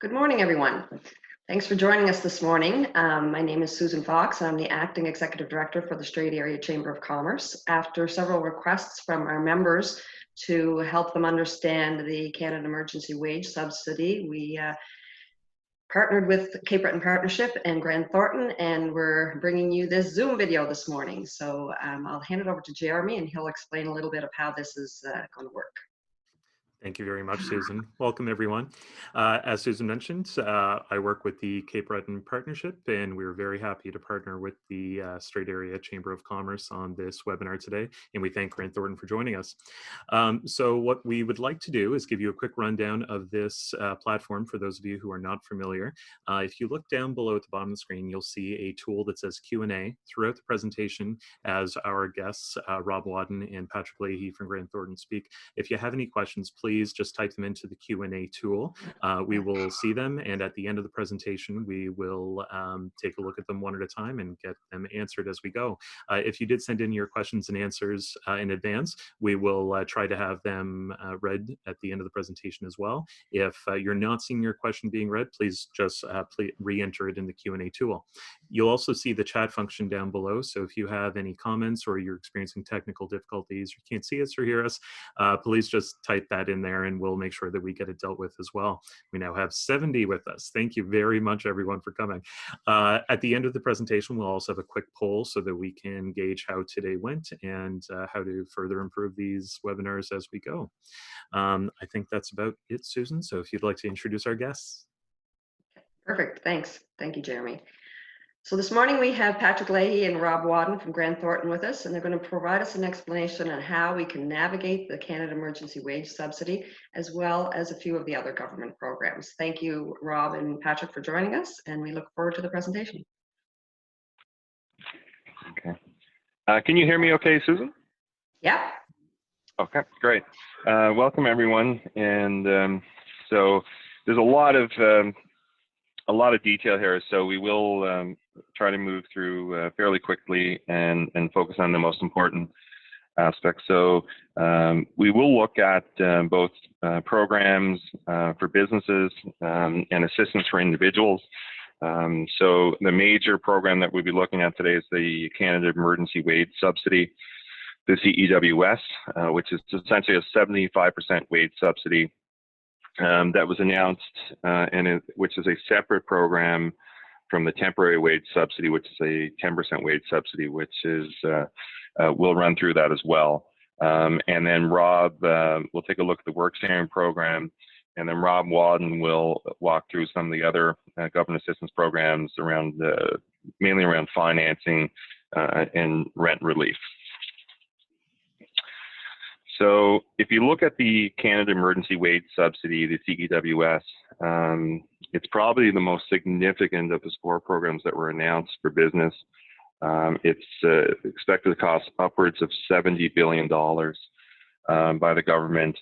Good morning, everyone. Thanks for joining us this morning. My name is Susan Fox. I'm the Acting Executive Director for the Strait Area Chamber of Commerce. After several requests from our members to help them understand the Canada Emergency Wage Subsidy, we partnered with Cape Breton Partnership and Thornton, and we're bringing you this Zoom video this morning. So I'll hand it over to Jeremy, and he'll explain a little bit of how this is going to work. Thank you very much, Susan. Welcome, everyone. As Susan mentioned, I work with the Cape Breton Partnership, and we're very happy to partner with the Strait Area Chamber of Commerce on this webinar today, and we thank Thornton for joining us. So what we would like to do is give you a quick rundown of this platform for those of you who are not familiar. If you look down below at the bottom of the screen, you'll see a tool that says Q&A. Throughout the presentation, as our guests, Rob Wadden and Patrick Leahy from Thornton speak, if you have any questions, please just type them into the Q&A tool. We will see them, and at the end of the presentation, we will take a look at them one at a time and get them answered as we go. If you did send in your questions and answers in advance, we will try to have them read at the end of the presentation as well. If you're not seeing your question being read, please just re-enter it in the Q&A tool. You'll also see the chat function down below, so if you have any comments or you're experiencing technical difficulties, you can't see us or hear us, please just type that in there and we'll make sure that we get it dealt with as well. We now have 70 with us. Thank you very much, everyone, for coming. At the end of the presentation, we'll also have a quick poll so that we can gauge how today went and how to further improve these webinars as we go. I think that's about it, Susan. So if you'd like to introduce our guests. Perfect. Thanks. Thank you, Jeremy. So this morning we have Patrick Leahy and Rob Wadden from Thornton with us, and they're going to provide us an explanation on how we can navigate the Canada Emergency Wage Subsidy, as well as a few of the other government programs. Thank you, Rob and Patrick, for joining us, and we look forward to the presentation. Okay. Can you hear me okay, Susan? Yeah. Okay, great. Welcome, everyone. And so there's a lot of detail here, so we will try to move through fairly quickly and focus on the most important aspects. So we will look at both programs for businesses and assistance for individuals. So the major program that we'll be looking at today is the Canada Emergency Wage Subsidy, the CEWS, which is essentially a 75% wage subsidy that was announced, which is a separate program from the temporary wage subsidy, which is a 10% wage subsidy, which is we'll run through that as well. And then Rob will take a look at the work sharing program, and then Rob Wadden will walk through some of the other government assistance programs around mainly around financing and rent relief. So if you look at the Canada Emergency Wage Subsidy, the CEWS, it's probably the most significant of the support programs that were announced for business. It's expected to cost upwards of $70 billion by the government,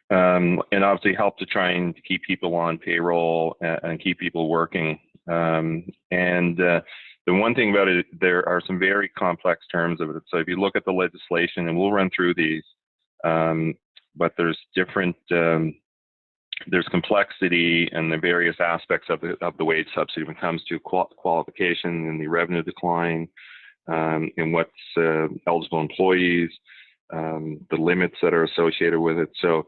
and obviously help to try and keep people on payroll and keep people working. The one thing about it, there are some very complex terms of it. So if you look at the legislation, and we'll run through these, but there's different, there's complexity in the various aspects of the wage subsidy when it comes to qualification and the revenue decline, and what's eligible employees, the limits that are associated with it. So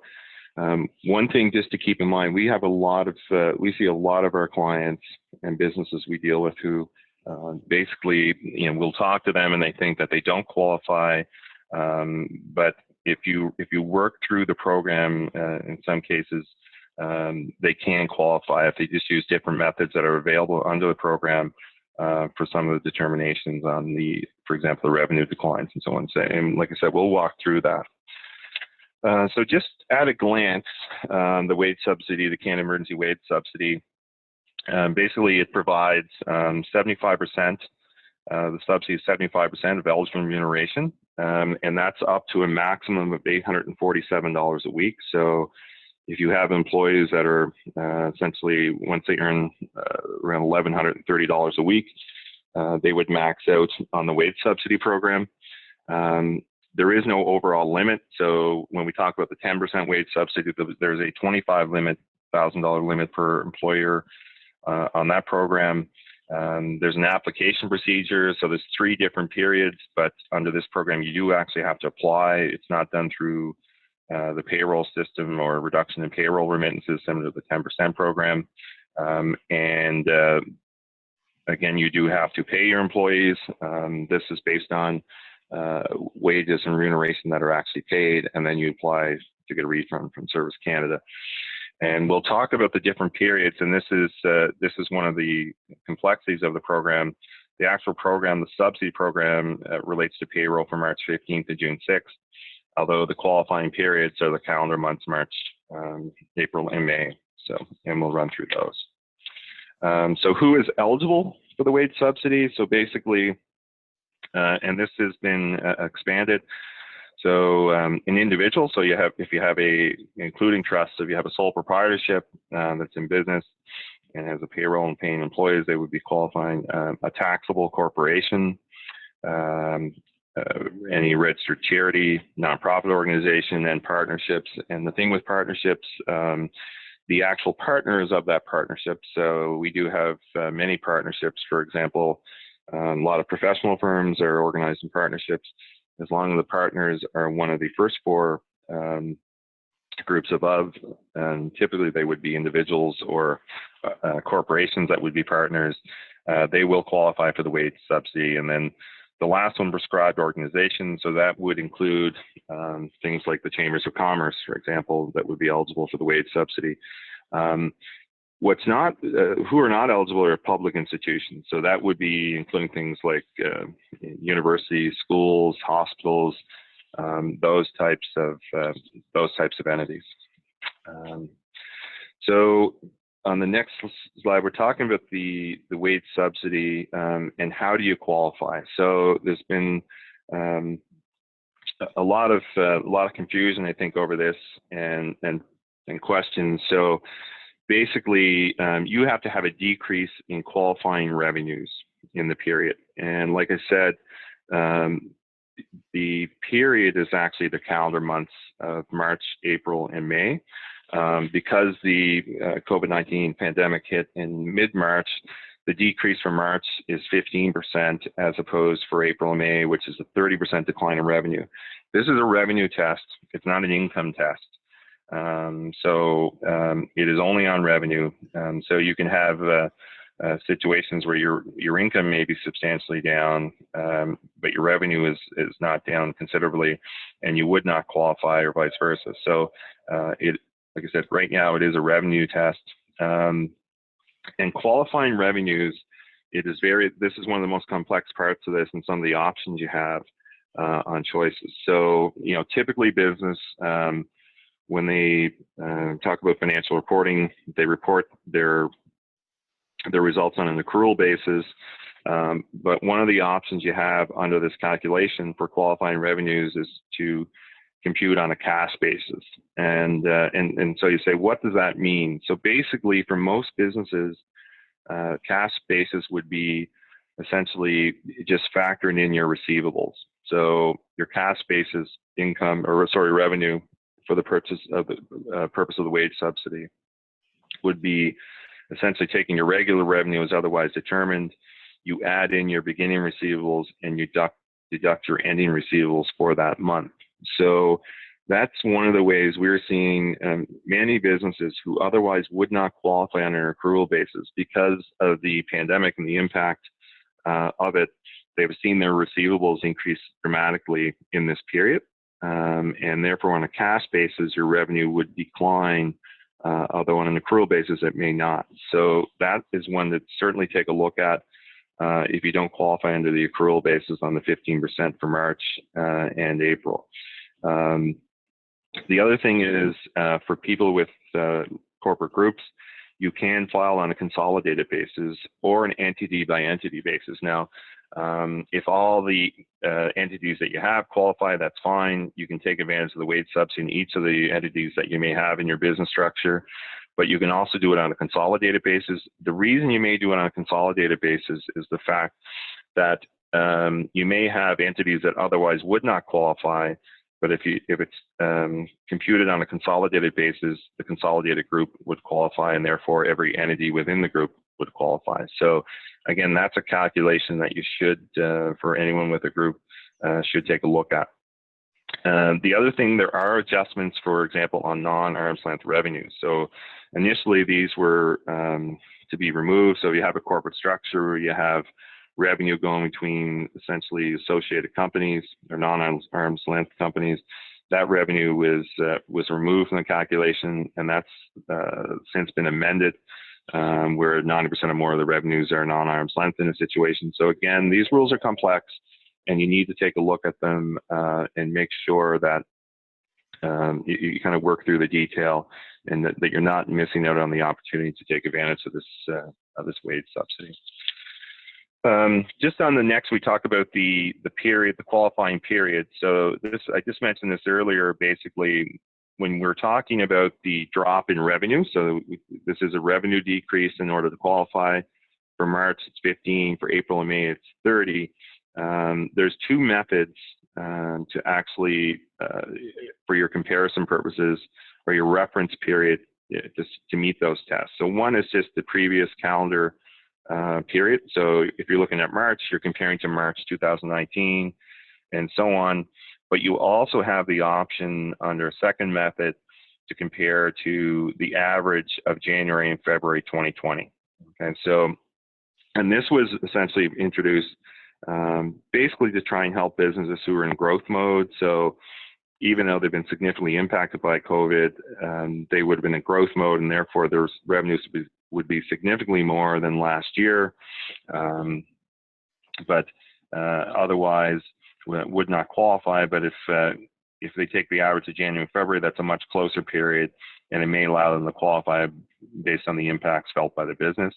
one thing just to keep in mind, we have we see a lot of our clients and businesses we deal with who basically, we'll talk to them and they think that they don't qualify, but if you work through the program, in some cases, they can qualify if they just use different methods that are available under the program for some of the determinations on for example, the revenue declines and so on. And like I said, we'll walk through that. So just at a glance, the wage subsidy, the Canada Emergency Wage Subsidy, basically it provides 75%. The subsidy is 75% of eligible remuneration, and that's up to a maximum of $847 a week. So if you have employees that are essentially, once they earn around $1,130 a week, they would max out on the wage subsidy program. There is no overall limit. So when we talk about the 10% wage subsidy, there's a 25% $1,000 limit per employer on that program. There's an application procedure, so there's 3 different periods, but under this program you do actually have to apply. It's not done through the payroll system or reduction in payroll remittances similar to the 10% program. Again, you do have to pay your employees. This is based on wages and remuneration that are actually paid, and then you apply to get a refund from Service Canada. And we'll talk about the different periods, and this is one of the complexities of the program. The actual program, the subsidy program, relates to payroll from March 15th to June 6th, although the qualifying periods are the calendar months, March, April, and May. And we'll run through those. So who is eligible for the wage subsidy? So basically, and this has been expanded. So an individual, so if you have including trusts, if you have a sole proprietorship that's in business and has a payroll and paying employees, they would be qualifying. A taxable corporation, any registered charity, nonprofit organization, and partnerships. And the thing with partnerships, the actual partners of that partnership. So we do have many partnerships. For example, a lot of professional firms are organized in partnerships. As long as the partners are one of the first 4 groups above, and typically they would be individuals or corporations that would be partners, they will qualify for the wage subsidy. And then the last one, prescribed organizations, so that would include things like the Chambers of Commerce, for example, that would be eligible for the wage subsidy. Who are not eligible are public institutions. So that would be including things like universities, schools, hospitals, those types of entities. So on the next slide, we're talking about the wage subsidy and how do you qualify. So there's been a lot of confusion, I think, over this and questions. So basically, you have to have a decrease in qualifying revenues in the period. And like I said, the period is actually the calendar months of March, April, and May. Because the COVID-19 pandemic hit in mid-March, the decrease for March is 15% as opposed for April and May, which is a 30% decline in revenue. This is a revenue test. It's not an income test. It is only on revenue. So you can have situations where your income may be substantially down, but your revenue is not down considerably, and you would not qualify, or vice versa. So like I said, right now it is a revenue test. And qualifying revenues, this is one of the most complex parts of this, and some of the options you have on choices. So, typically business, when they talk about financial reporting, they report their results on an accrual basis. But one of the options you have under this calculation for qualifying revenues is to compute on a cash basis. And so you say, what does that mean? So basically, for most businesses, cash basis would be essentially just factoring in your receivables. So your cash basis revenue for the purpose of the wage subsidy would be essentially taking your regular revenue as otherwise determined, you add in your beginning receivables, and you deduct your ending receivables for that month. So that's one of the ways we're seeing many businesses who otherwise would not qualify on an accrual basis because of the pandemic and the impact of it. They've seen their receivables increase dramatically in this period. And therefore, on a cash basis, your revenue would decline, although on an accrual basis, it may not. So that is one to certainly take a look at if you don't qualify under the accrual basis on the 15% for March and April. The other thing is for people with corporate groups, you can file on a consolidated basis or an entity by entity basis. Now, if all the entities that you have qualify, that's fine. You can take advantage of the wage subsidy in each of the entities that you may have in your business structure, but you can also do it on a consolidated basis. The reason you may do it on a consolidated basis is the fact that you may have entities that otherwise would not qualify, But if it's computed on a consolidated basis, the consolidated group would qualify, and therefore every entity within the group would qualify. So again, that's a calculation that you should, for anyone with a group, should take a look at. The other thing, there are adjustments, for example, on non-arm's length revenues. So initially these were to be removed. So you have a corporate structure where you have revenue going between essentially associated companies or non-arm's length companies. That revenue was removed from the calculation, and that's since been amended, where 90% or more of the revenues are non-arm's length in a situation. So again, these rules are complex, and you need to take a look at them and make sure that you kind of work through the detail, and that you're not missing out on the opportunity to take advantage of this wage subsidy. Just on the next, we talk about the period, the qualifying period. So I just mentioned this earlier. Basically, when we're talking about the drop in revenue, so this is a revenue decrease in order to qualify. For March, it's 15. For April and May, it's 30. There's two methods to actually, for your comparison purposes or your reference period, to meet those tests. So one is just the previous calendar period. So if you're looking at March, you're comparing to March 2019 and so on. But you also have the option under a second method to compare to the average of January and February 2020. Okay, so, and this was essentially introduced basically to try and help businesses who are in growth mode. So even though they've been significantly impacted by COVID, they would have been in growth mode, and therefore their revenues would be significantly more than last year, but otherwise would not qualify. But if they take the average of January and February, that's a much closer period, and it may allow them to qualify based on the impacts felt by the business.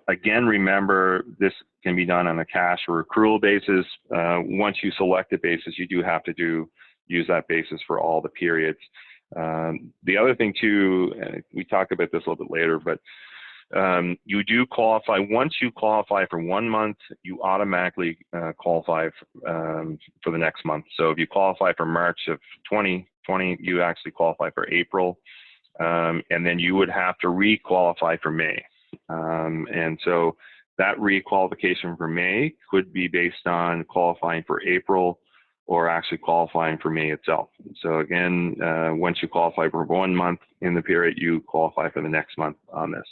Again, remember, this can be done on a cash or accrual basis. Once you select a basis, you do have to use that basis for all the periods. The other thing too, we talk about this a little bit later, but you do qualify. Once you qualify for 1 month, you automatically qualify for the next month. So if you qualify for March of 2020, you actually qualify for April, and then you would have to re-qualify for May. And so that re-qualification for May could be based on qualifying for April or actually qualifying for May itself. So again, once you qualify for 1 month in the period, you qualify for the next month on this.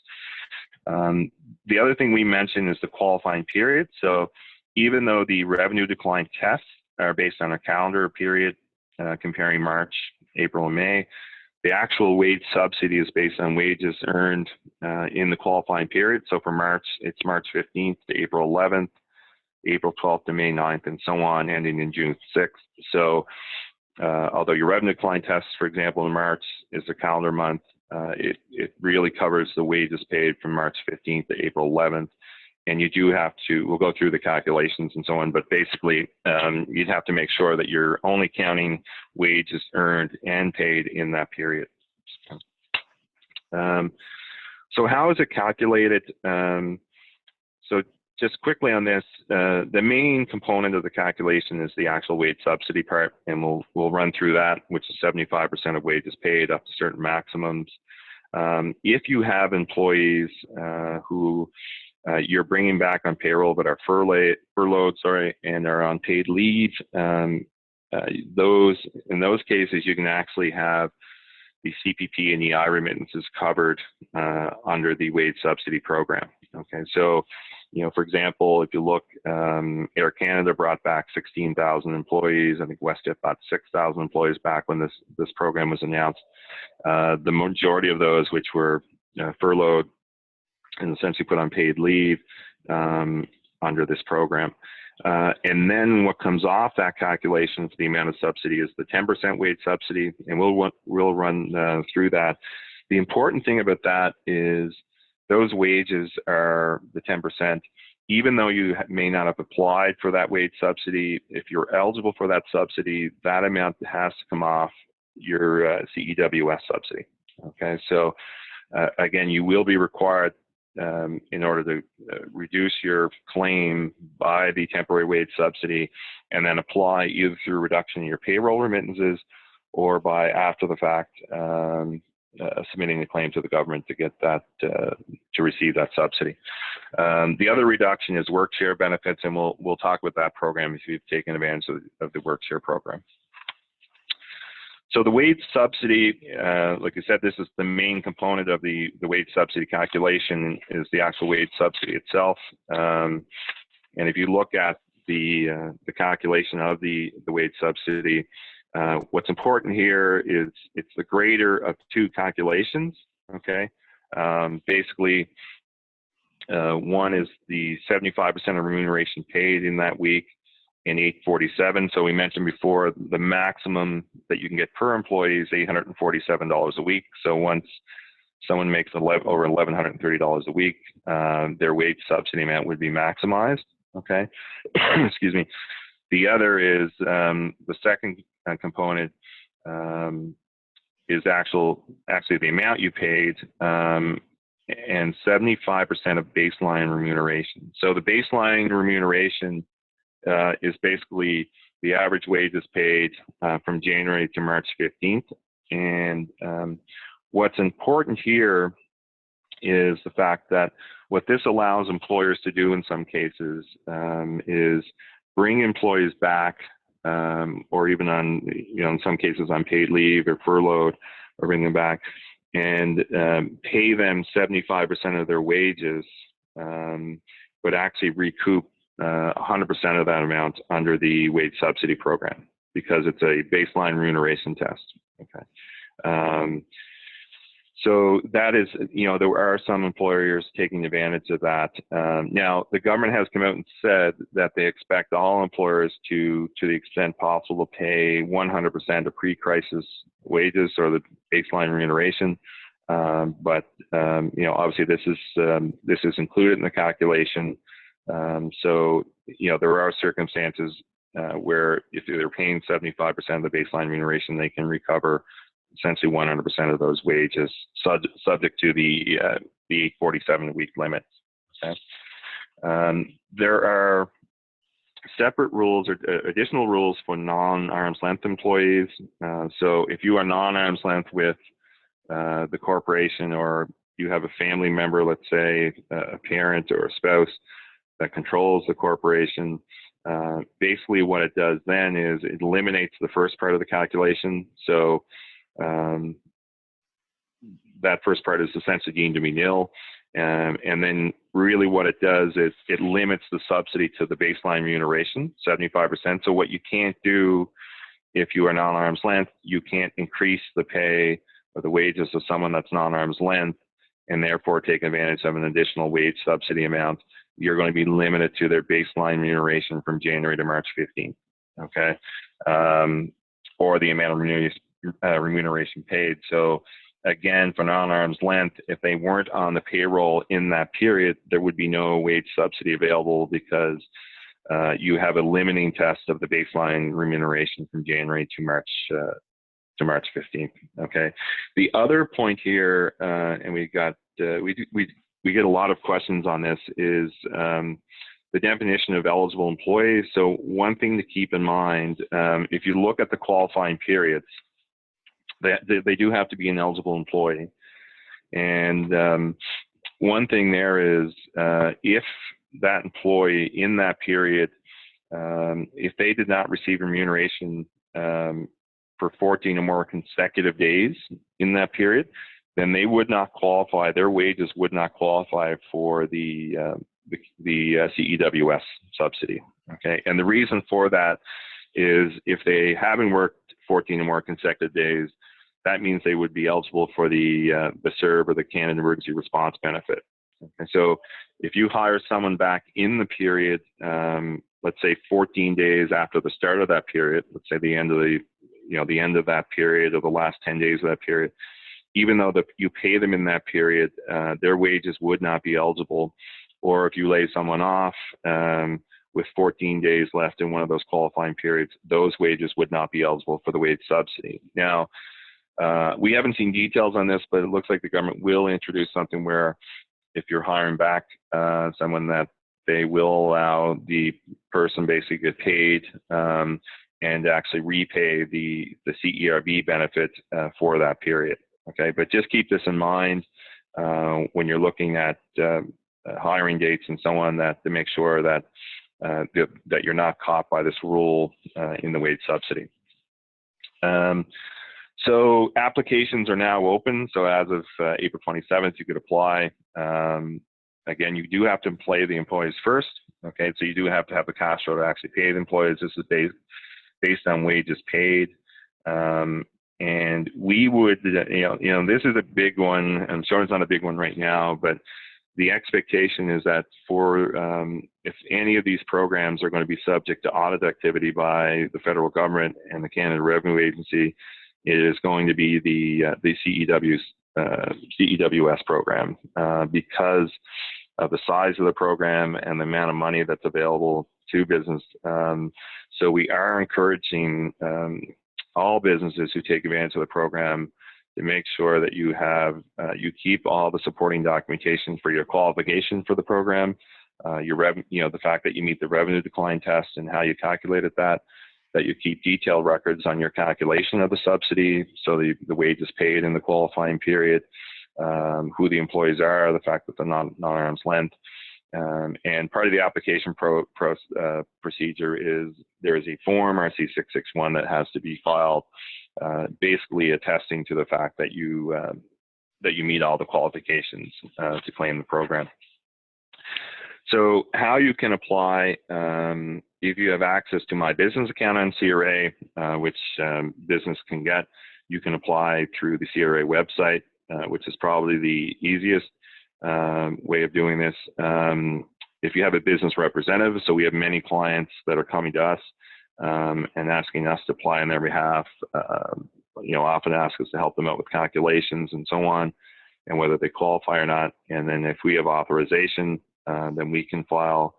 The other thing we mentioned is the qualifying period. So even though the revenue decline tests are based on a calendar period comparing March, April, and May, the actual wage subsidy is based on wages earned in the qualifying period. So for March, it's March 15th to April 11th, April 12th to May 9th, and so on, ending in June 6th. So although your revenue decline test, for example, in March is a calendar month, it really covers the wages paid from March 15th to April 11th. And you do have to, we'll go through the calculations and so on, but basically you'd have to make sure that you're only counting wages earned and paid in that period. So how is it calculated? So just quickly on this, the main component of the calculation is the actual wage subsidy part, and we'll run through that, which is 75% of wages paid up to certain maximums. If you have employees who you're bringing back on payroll but are furloughed, and are on paid leave, in those cases you can actually have the CPP and EI remittances covered under the wage subsidy program. Okay, so for example, if you look, Air Canada brought back 16,000 employees. I think WestJet brought 6,000 employees back when this program was announced. The majority of those, which were furloughed and essentially put on paid leave under this program. And then what comes off that calculation for the amount of subsidy is the 10% wage subsidy, and we'll run through that. The important thing about that is those wages are the 10%, even though you may not have applied for that wage subsidy. If you're eligible for that subsidy, that amount has to come off your CEWS subsidy. Okay, so again, you will be required in order to reduce your claim by the temporary wage subsidy, and then apply either through reduction in your payroll remittances or by after the fact submitting a claim to the government to get that to receive that subsidy. The other reduction is work share benefits, and we'll talk about that program if you've taken advantage of the work share program. So the wage subsidy, like I said, this is the main component of the wage subsidy calculation, is the actual wage subsidy itself. And if you look at the calculation of the wage subsidy, what's important here is it's the greater of two calculations, okay? Basically, one is the 75% of remuneration paid in that week in 847. So we mentioned before, the maximum that you can get per employee is $847 a week. So once someone makes over $1,130 a week, their wage subsidy amount would be maximized, okay? Excuse me. The other is the second component is actually the amount you paid, and 75% of baseline remuneration. So the baseline remuneration is basically the average wages paid from January to March 15th. And what's important here is the fact that what this allows employers to do in some cases is bring employees back, or even on, in some cases on paid leave or furloughed, or bring them back and pay them 75% of their wages, but actually recoup 100% of that amount under the wage subsidy program, because it's a baseline remuneration test. Okay. So that is, there are some employers taking advantage of that. Now, the government has come out and said that they expect all employers to the extent possible, pay 100% of pre-crisis wages, or the baseline remuneration. But obviously this is included in the calculation. So there are circumstances where if they're paying 75% of the baseline remuneration, they can recover essentially 100% of those wages, subject to the 847-week limit. Okay. There are separate rules or additional rules for non-arm's length employees. So if you are non-arm's length with the corporation, or you have a family member, let's say a parent or a spouse that controls the corporation, basically what it does then is it eliminates the first part of the calculation. So that first part is essentially deemed to be nil. And then really what it does is it limits the subsidy to the baseline remuneration, 75%. So what you can't do if you are non-arm's length, you can't increase the pay or the wages of someone that's non-arm's length and therefore take advantage of an additional wage subsidy amount. You're going to be limited to their baseline remuneration from January to March 15th, okay? Or the amount of remuneration paid. So again, for non-arm's length, if they weren't on the payroll in that period, there would be no wage subsidy available, because you have a limiting test of the baseline remuneration from January to March 15th. Okay. The other point here, and we get a lot of questions on this, is the definition of eligible employees. So one thing to keep in mind, if you look at the qualifying periods, they do have to be an eligible employee. And one thing there is, if that employee in that period, if they did not receive remuneration for 14 or more consecutive days in that period, then they would not qualify. Their wages would not qualify for the CEWS subsidy. Okay, and the reason for that is if they haven't worked 14 or more consecutive days, that means they would be eligible for the CERB, or the Canada Emergency Response Benefit. Okay, so if you hire someone back in the period, let's say 14 days after the start of that period, let's say the end of the end of that period, or the last 10 days of that period, even though you pay them in that period, their wages would not be eligible. Or if you lay someone off with 14 days left in one of those qualifying periods, those wages would not be eligible for the wage subsidy. Now, we haven't seen details on this, but it looks like the government will introduce something where if you're hiring back someone, that they will allow the person basically get paid and actually repay the CERB benefit for that period. Okay, but just keep this in mind when you're looking at hiring dates and so on, that to make sure that that you're not caught by this rule in the wage subsidy. So applications are now open. So as of April 27th, you could apply. Again, you do have to employ the employees first. Okay, so you do have to have the cash flow to actually pay the employees. This is based on wages paid. And we would, this is a big one. I'm sure it's not a big one right now, but the expectation is that for if any of these programs are going to be subject to audit activity by the federal government and the Canada Revenue Agency, it is going to be the CEWS program because of the size of the program and the amount of money that's available to business. So we are encouraging all businesses who take advantage of the program to make sure that you have you keep all the supporting documentation for your qualification for the program, the fact that you meet the revenue decline test and how you calculated that you keep detailed records on your calculation of the subsidy, so the wage is paid in the qualifying period, who the employees are, the fact that they're non-arm's length. And part of the application procedure is there is a form, RC661, that has to be filed, basically attesting to the fact that you meet all the qualifications to claim the program. So how you can apply, if you have access to My Business account on CRA, which business can get, you can apply through the CRA website, which is probably the easiest way of doing this. If you have a business representative, so we have many clients that are coming to us and asking us to apply on their behalf, often ask us to help them out with calculations and so on, and whether they qualify or not. And then if we have authorization, then we can file.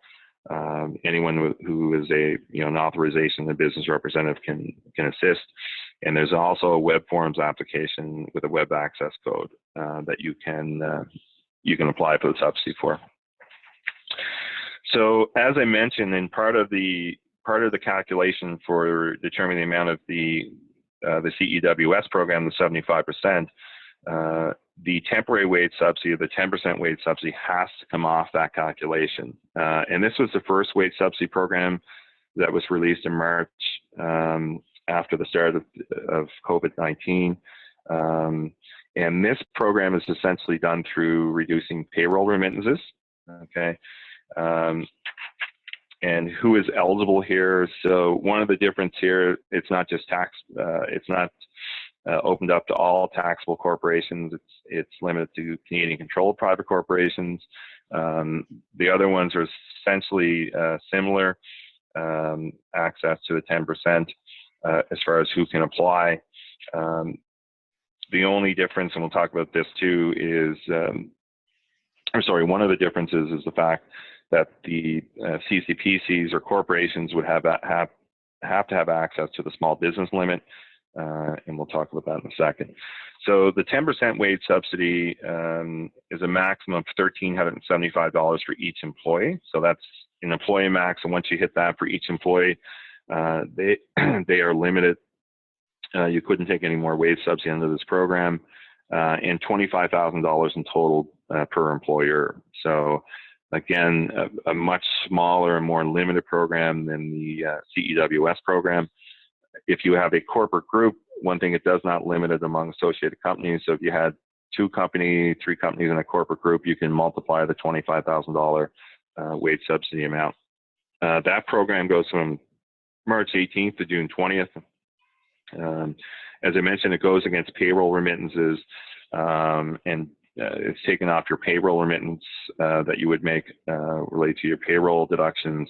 Anyone who is an authorization, the business representative can assist. And there's also a web forms application with a web access code that you can apply for the subsidy for. So as I mentioned, in part of the calculation for determining the amount of the CEWS program, the 75%, the temporary wage subsidy, the 10% wage subsidy, has to come off that calculation. And this was the first wage subsidy program that was released in March after the start of COVID-19. And this program is essentially done through reducing payroll remittances. Okay. And who is eligible here? So one of the difference here, it's not just tax, it's not opened up to all taxable corporations. It's limited to Canadian controlled private corporations. The other ones are essentially similar, access to the 10% as far as who can apply. The only difference, and we'll talk about this too, is, one of the differences is the fact that the CCPCs or corporations would have to have access to the small business limit, and we'll talk about that in a second. So the 10% wage subsidy is a maximum of $1,375 for each employee. So that's an employee max, and once you hit that for each employee, they are limited. You couldn't take any more wage subsidy under this program, and $25,000 in total per employer. So again, a much smaller and more limited program than the CEWS program. If you have a corporate group, one thing it does not limit it among associated companies. So if you had 2 companies, 3 companies in a corporate group, you can multiply the $25,000 wage subsidy amount. That program goes from March 18th to June 20th. As I mentioned, it goes against payroll remittances, and it's taken off your payroll remittance that you would make related to your payroll deductions,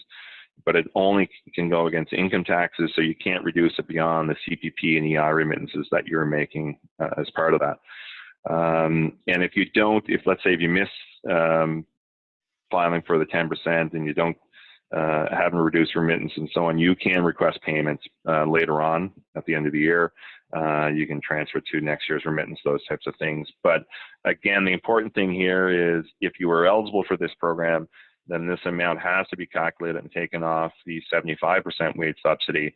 but it only can go against income taxes, so you can't reduce it beyond the CPP and EI remittances that you're making as part of that. And if you don't, let's say if you miss filing for the 10% and you don't haven't reduced remittance and so on, you can request payments later on at the end of the year. you can transfer to next year's remittance, those types of things. But again, the important thing here is if you are eligible for this program, then this amount has to be calculated and taken off the 75% wage subsidy.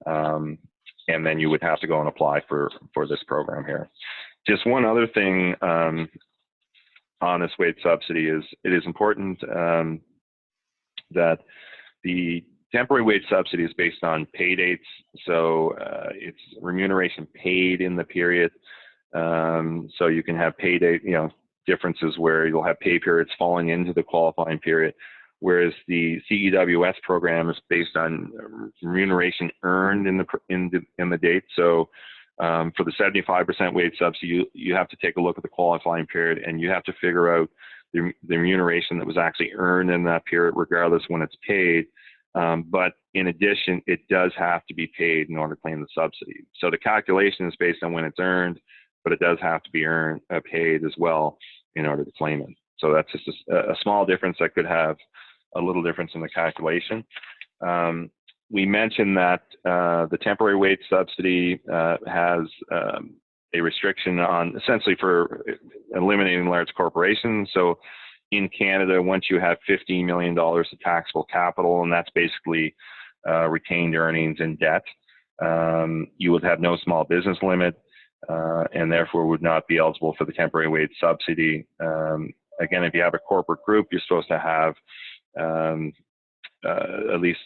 And then you would have to go and apply for this program here. Just one other thing on this wage subsidy is it is important that the temporary wage subsidy is based on pay dates, so it's remuneration paid in the period. So you can have pay date, differences where you'll have pay periods falling into the qualifying period, whereas the CEWS program is based on remuneration earned in the date. So for the 75% wage subsidy, you have to take a look at the qualifying period, and you have to figure out the remuneration that was actually earned in that period, regardless when it's paid. But in addition, it does have to be paid in order to claim the subsidy. So the calculation is based on when it's earned, but it does have to be paid as well in order to claim it. So that's just a small difference that could have a little difference in the calculation. We mentioned that the temporary wage subsidy has a restriction on essentially for eliminating large corporations. So in Canada, once you have $15 million of taxable capital, and that's basically retained earnings and debt, you would have no small business limit, and therefore would not be eligible for the temporary wage subsidy. Again, if you have a corporate group, you're supposed to have at least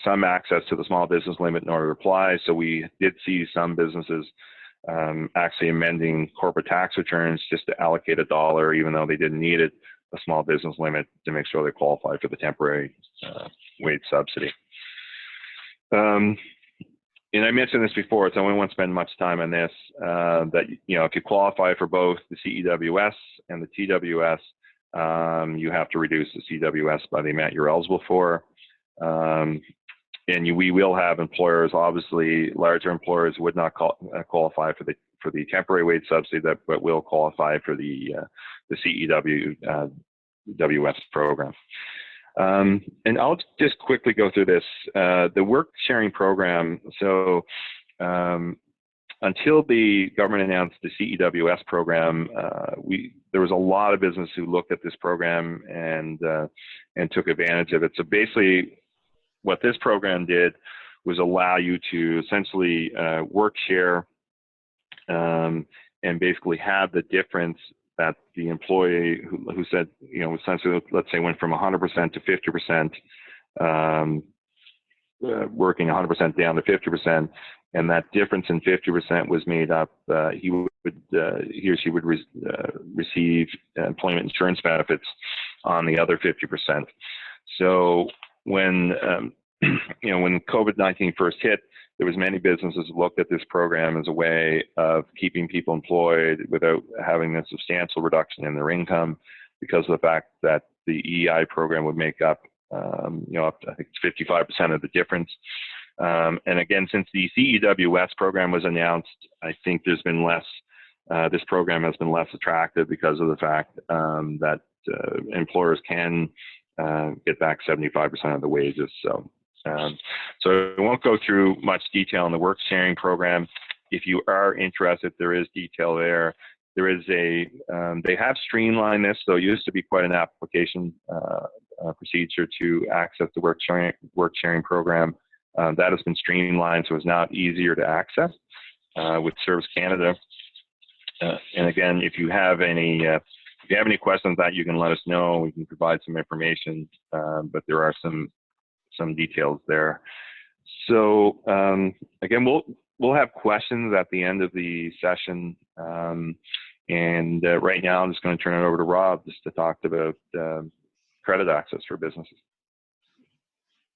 some access to the small business limit in order to apply. So we did see some businesses actually amending corporate tax returns just to allocate $1, even though they didn't need it, a small business limit, to make sure they qualify for the temporary wage subsidy. And I mentioned this before, so I won't spend much time on this, that, if you qualify for both the CEWS and the TWS, you have to reduce the CEWS by the amount you're eligible for. And we will have employers, obviously, larger employers would not qualify for the temporary wage subsidy, but will qualify for the CEWS program. And I'll just quickly go through this. The work sharing program, so until the government announced the CEWS program, there was a lot of business who looked at this program and took advantage of it. So basically, what this program did was allow you to essentially work share and basically have the difference that the employee who said, essentially, let's say went from 100% to 50%, working 100% down to 50%, and that difference in 50% was made up, he or she would receive employment insurance benefits on the other 50%. So when when COVID-19 first hit, there was many businesses who looked at this program as a way of keeping people employed without having a substantial reduction in their income, because of the fact that the EI program would make up, up to, I think it's 55% of the difference. And again, since the CEWS program was announced, I think there's been less, this program has been less attractive because of the fact that employers can get back 75% of the wages. So I won't go through much detail on the work sharing program. If you are interested, there is detail there. There is they have streamlined this, so it used to be quite an application procedure to access the work sharing program. That has been streamlined, so it's now easier to access with Service Canada. And again, if you have any questions that you can let us know, we can provide some information, but there are some details there. So again, we'll have questions at the end of the session. And right now, I'm just going to turn it over to Rob just to talk about credit access for businesses.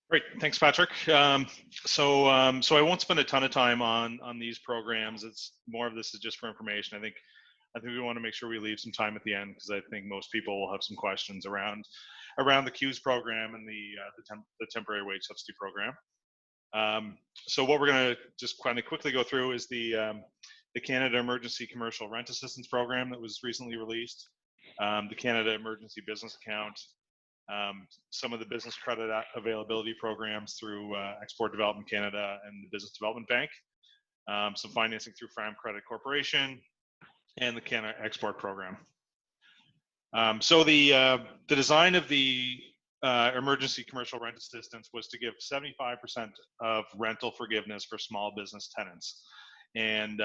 Great, thanks, Patrick. So I won't spend a ton of time on these programs. It's more of this is just for information. I think we want to make sure we leave some time at the end, because I think most people will have some questions around the CEWS program and the temporary wage subsidy program. So what we're going to just kind of quickly go through is the Canada Emergency Commercial Rent Assistance Program that was recently released, the Canada Emergency Business Account, some of the business credit availability programs through Export Development Canada and the Business Development Bank, some financing through Fram Credit Corporation, and the Canada Export Program. So the design of the emergency commercial rent assistance was to give 75% of rental forgiveness for small business tenants, and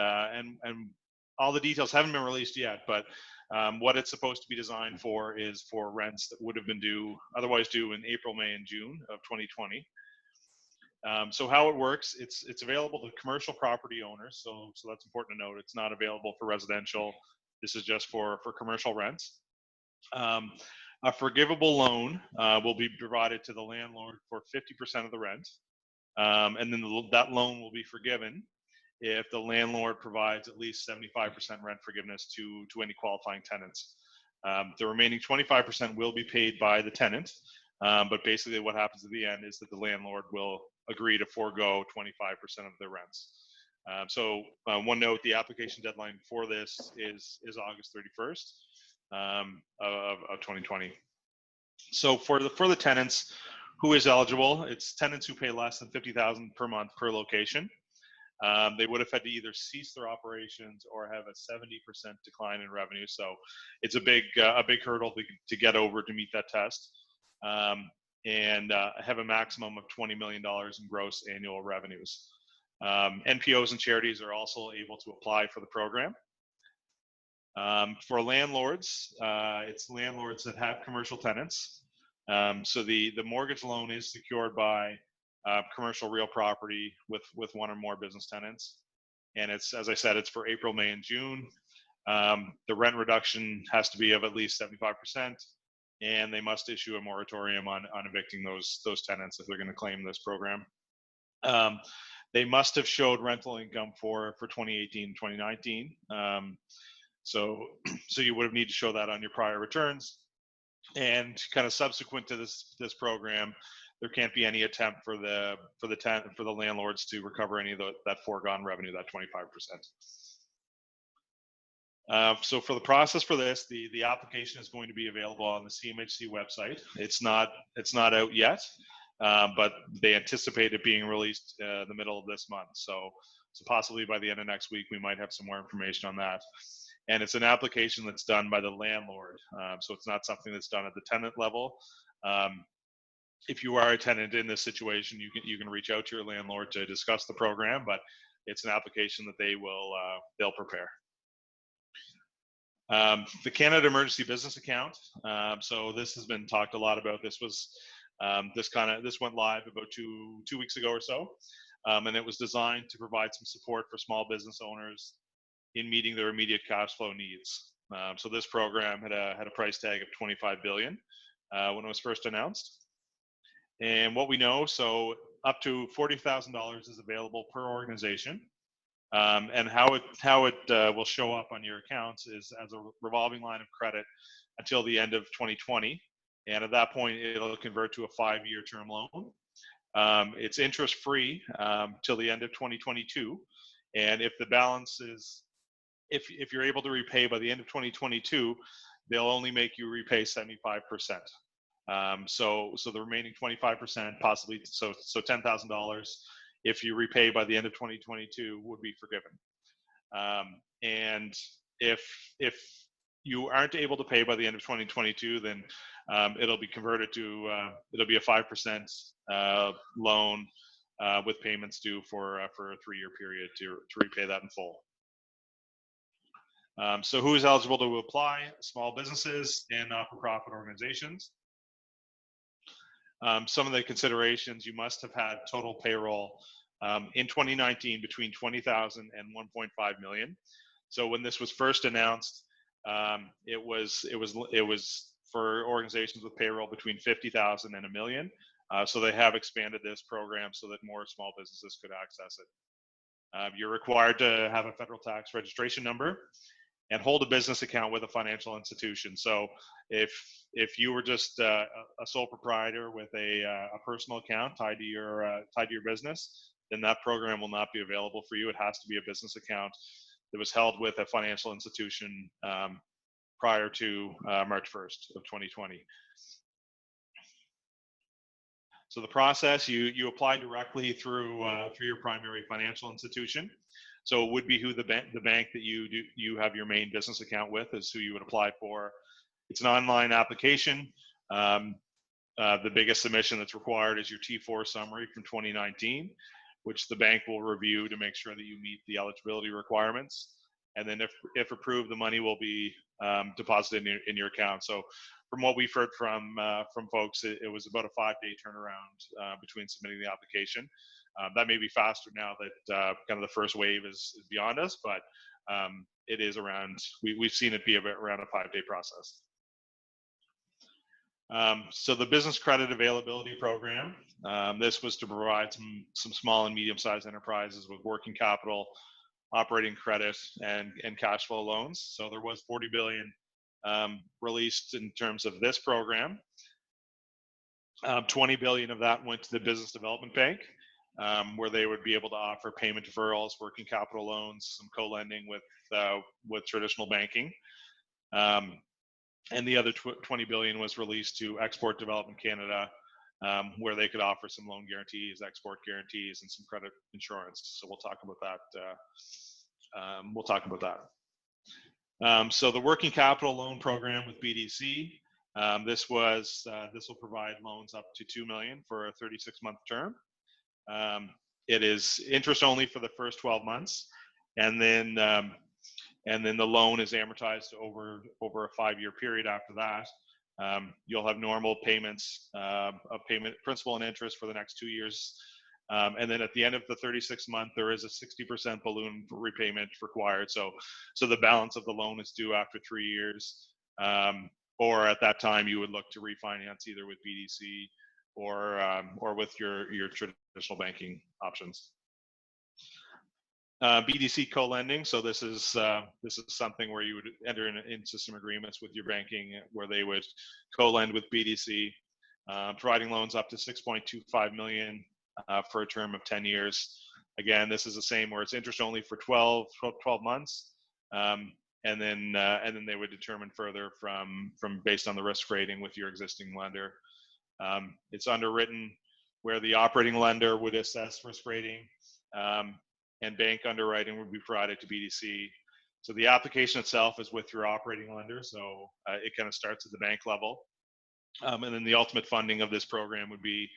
all the details haven't been released yet, but what it's supposed to be designed for is for rents that would have been otherwise due in April, May, and June of 2020. So how it works, it's available to commercial property owners. So that's important to note. It's not available for residential. This is just for commercial rents. A forgivable loan will be provided to the landlord for 50% of the rent, and then that loan will be forgiven if the landlord provides at least 75% rent forgiveness to any qualifying tenants. The remaining 25% will be paid by the tenant, but basically what happens at the end is that the landlord will agree to forego 25% of their rents. So one note, the application deadline for this is August 31st of 2020. So for the tenants who is eligible, it's tenants who pay less than $50,000 per month per location. They would have had to either cease their operations or have a 70% decline in revenue. So it's a big hurdle to get over to meet that test, and have a maximum of $20 million in gross annual revenues. NPOs and charities are also able to apply for the program. For landlords, it's landlords that have commercial tenants. So the mortgage loan is secured by commercial real property with one or more business tenants, and it's, as I said, it's for April, May, and June. The rent reduction has to be of at least 75%, and they must issue a moratorium on evicting those tenants if they're going to claim this program. They must have showed rental income for 2018, 2019. So you would have needed to show that on your prior returns, and kind of subsequent to this program, there can't be any attempt for the landlords to recover any of that foregone revenue, that 25%. So for the process for this, the application is going to be available on the CMHC website. It's not out yet, but they anticipate it being released the middle of this month. So possibly by the end of next week, we might have some more information on that. And it's an application that's done by the landlord. So it's not something that's done at the tenant level. If you are a tenant in this situation, you can reach out to your landlord to discuss the program, but it's an application that they'll prepare. The Canada Emergency Business Account. So this has been talked a lot about. This went live about two weeks ago or so, and it was designed to provide some support for small business owners in meeting their immediate cash flow needs. So this program had a price tag of $25 billion when it was first announced. And what we know, so up to $40,000 is available per organization. And how it will show up on your accounts is as a revolving line of credit until the end of 2020. And at that point, it'll convert to a 5-year term loan. It's interest free till the end of 2022. And if the balance is, if you're able to repay by the end of 2022, they'll only make you repay 75%. So the remaining 25%, possibly, so $10,000, if you repay by the end of 2022, would be forgiven. And if you aren't able to pay by the end of 2022, then it'll be converted to it'll be a 5% loan with payments due for a 3-year period to repay that in full. So who is eligible to apply? Small businesses and not-for-profit organizations. Some of the considerations: you must have had total payroll in 2019 between 20,000 and 1.5 million. So when this was first announced, it was for organizations with payroll between 50,000 and $1 million. So they have expanded this program so that more small businesses could access it. You're required to have a federal tax registration number and hold a business account with a financial institution. So if you were just a sole proprietor with a personal account tied to your business, then that program will not be available for you. It has to be a business account that was held with a financial institution prior to March 1st of 2020. So the process: you apply directly through your primary financial institution. So it would be who the bank that you have your main business account with is who you would apply for. It's an online application. The biggest submission that's required is your T4 summary from 2019, which the bank will review to make sure that you meet the eligibility requirements. And then if approved, the money will be deposited in your account. So from what we've heard from folks, it was about a 5-day turnaround between submitting the application. That may be faster now that kind of the first wave is beyond us, but it is around, we've seen it be around a 5-day process. So the business credit availability program, this was to provide some small and medium-sized enterprises with working capital, operating credit, and cash flow loans. So there was 40 billion released in terms of this program. 20 billion of that went to the Business Development Bank, where they would be able to offer payment deferrals, working capital loans, some co-lending with traditional banking. And the other 20 billion was released to Export Development Canada, where they could offer some loan guarantees, export guarantees, and some credit insurance. So we'll talk about that. So the working capital loan program with BDC, this will provide loans up to 2 million for a 36-month term. It is interest only for the first 12 months, and then the loan is amortized over a 5-year period after that. You'll have normal payments of payment principal and interest for the next 2 years. And then at the end of the 36th month, there is a 60% balloon repayment required. So the balance of the loan is due after 3 years. Or at that time, you would look to refinance either with BDC or with your traditional banking options. BDC co-lending. So this is something where you would enter into some agreements with your banking where they would co-lend with BDC, providing loans up to 6.25 million for a term of 10 years. Again, this is the same where it's interest only for 12 months, and then they would determine further from based on the risk rating with your existing lender. It's underwritten where the operating lender would assess risk rating. And bank underwriting would be provided to BDC. So the application itself is with your operating lender, so it kind of starts at the bank level. And then the ultimate funding of this program would be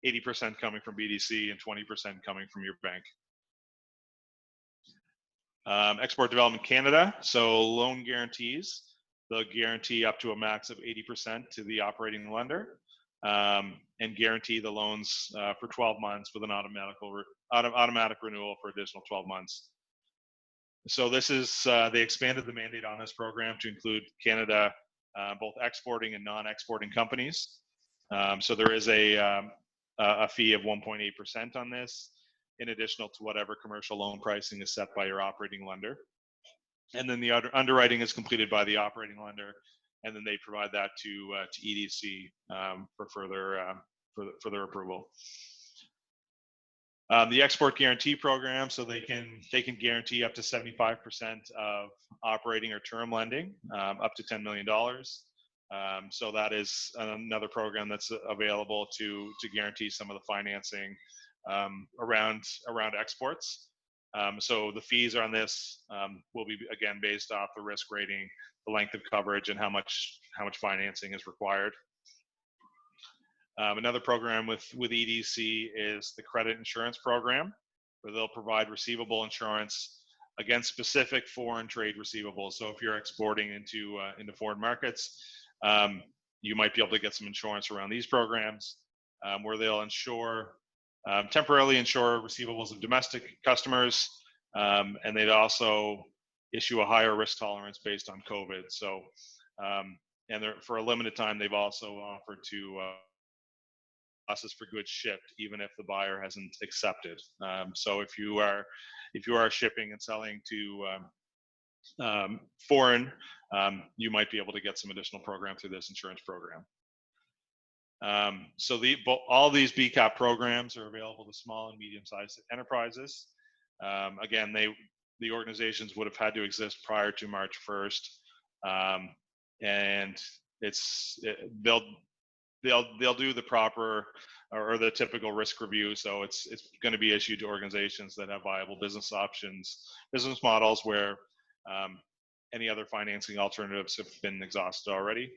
80% coming from BDC and 20% coming from your bank. Export Development Canada, so loan guarantees. They'll guarantee up to a max of 80% to the operating lender, and guarantee the loans for 12 months with an automatic renewal for additional 12 months. So this is, they expanded the mandate on this program to include Canada, both exporting and non-exporting companies. So there is a fee of 1.8% on this, in addition to whatever commercial loan pricing is set by your operating lender. And then the underwriting is completed by the operating lender, and then they provide that to EDC for further approval. The export guarantee program, so they can guarantee up to 75% of operating or term lending, up to $10 million. So that is another program that's available to guarantee some of the financing around exports. So the fees on this will be again based off the risk rating, the length of coverage, and how much financing is required. Another program with EDC is the credit insurance program, where they'll provide receivable insurance against specific foreign trade receivables. So if you're exporting into foreign markets, you might be able to get some insurance around these programs, where they'll temporarily insure receivables of domestic customers, and they'd also issue a higher risk tolerance based on COVID. So, and for a limited time, they've also offered to losses for goods shipped, even if the buyer hasn't accepted. So if you are shipping and selling to foreign, you might be able to get some additional program through this insurance program. So all these BCAP programs are available to small and medium-sized enterprises. Again, the organizations would have had to exist prior to March 1st, and they'll do the proper or the typical risk review. So it's going to be issued to organizations that have viable business options, business models where any other financing alternatives have been exhausted already.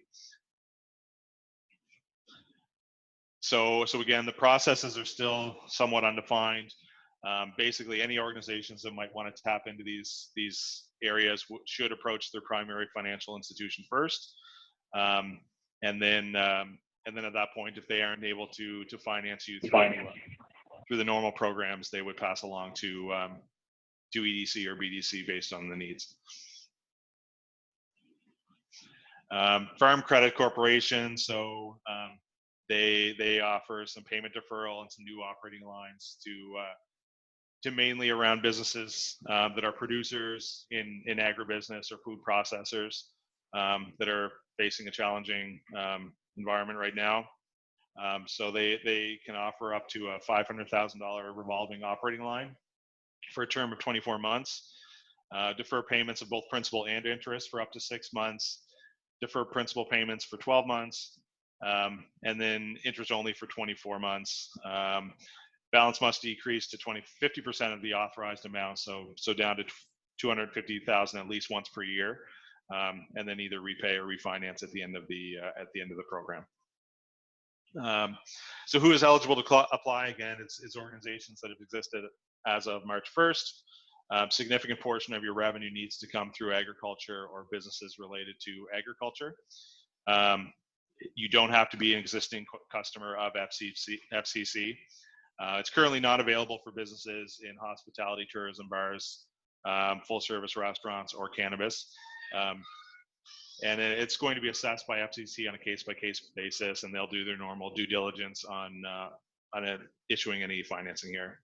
So again, the processes are still somewhat undefined. Basically, any organizations that might want to tap into these areas should approach their primary financial institution first, and then at that point, if they aren't able to finance you through the normal programs, they would pass along to EDC or BDC based on the needs. Farm Credit Corporation, so they offer some payment deferral and some new operating lines to mainly around businesses that are producers in agribusiness or food processors that are facing a challenging environment right now. So they can offer up to a $500,000 revolving operating line for a term of 24 months, defer payments of both principal and interest for up to 6 months, defer principal payments for 12 months, and then interest only for 24 months. Balance must decrease to 50% of the authorized amount, so down to $250,000 at least once per year, and then either repay or refinance at the end of the program. So who is eligible to apply? Again, it's organizations that have existed as of March 1st. Significant portion of your revenue needs to come through agriculture or businesses related to agriculture. You don't have to be an existing customer of FCC. It's currently not available for businesses in hospitality, tourism, bars, full service restaurants, or cannabis. And it's going to be assessed by FCC on a case-by-case basis, and they'll do their normal due diligence on issuing any financing here.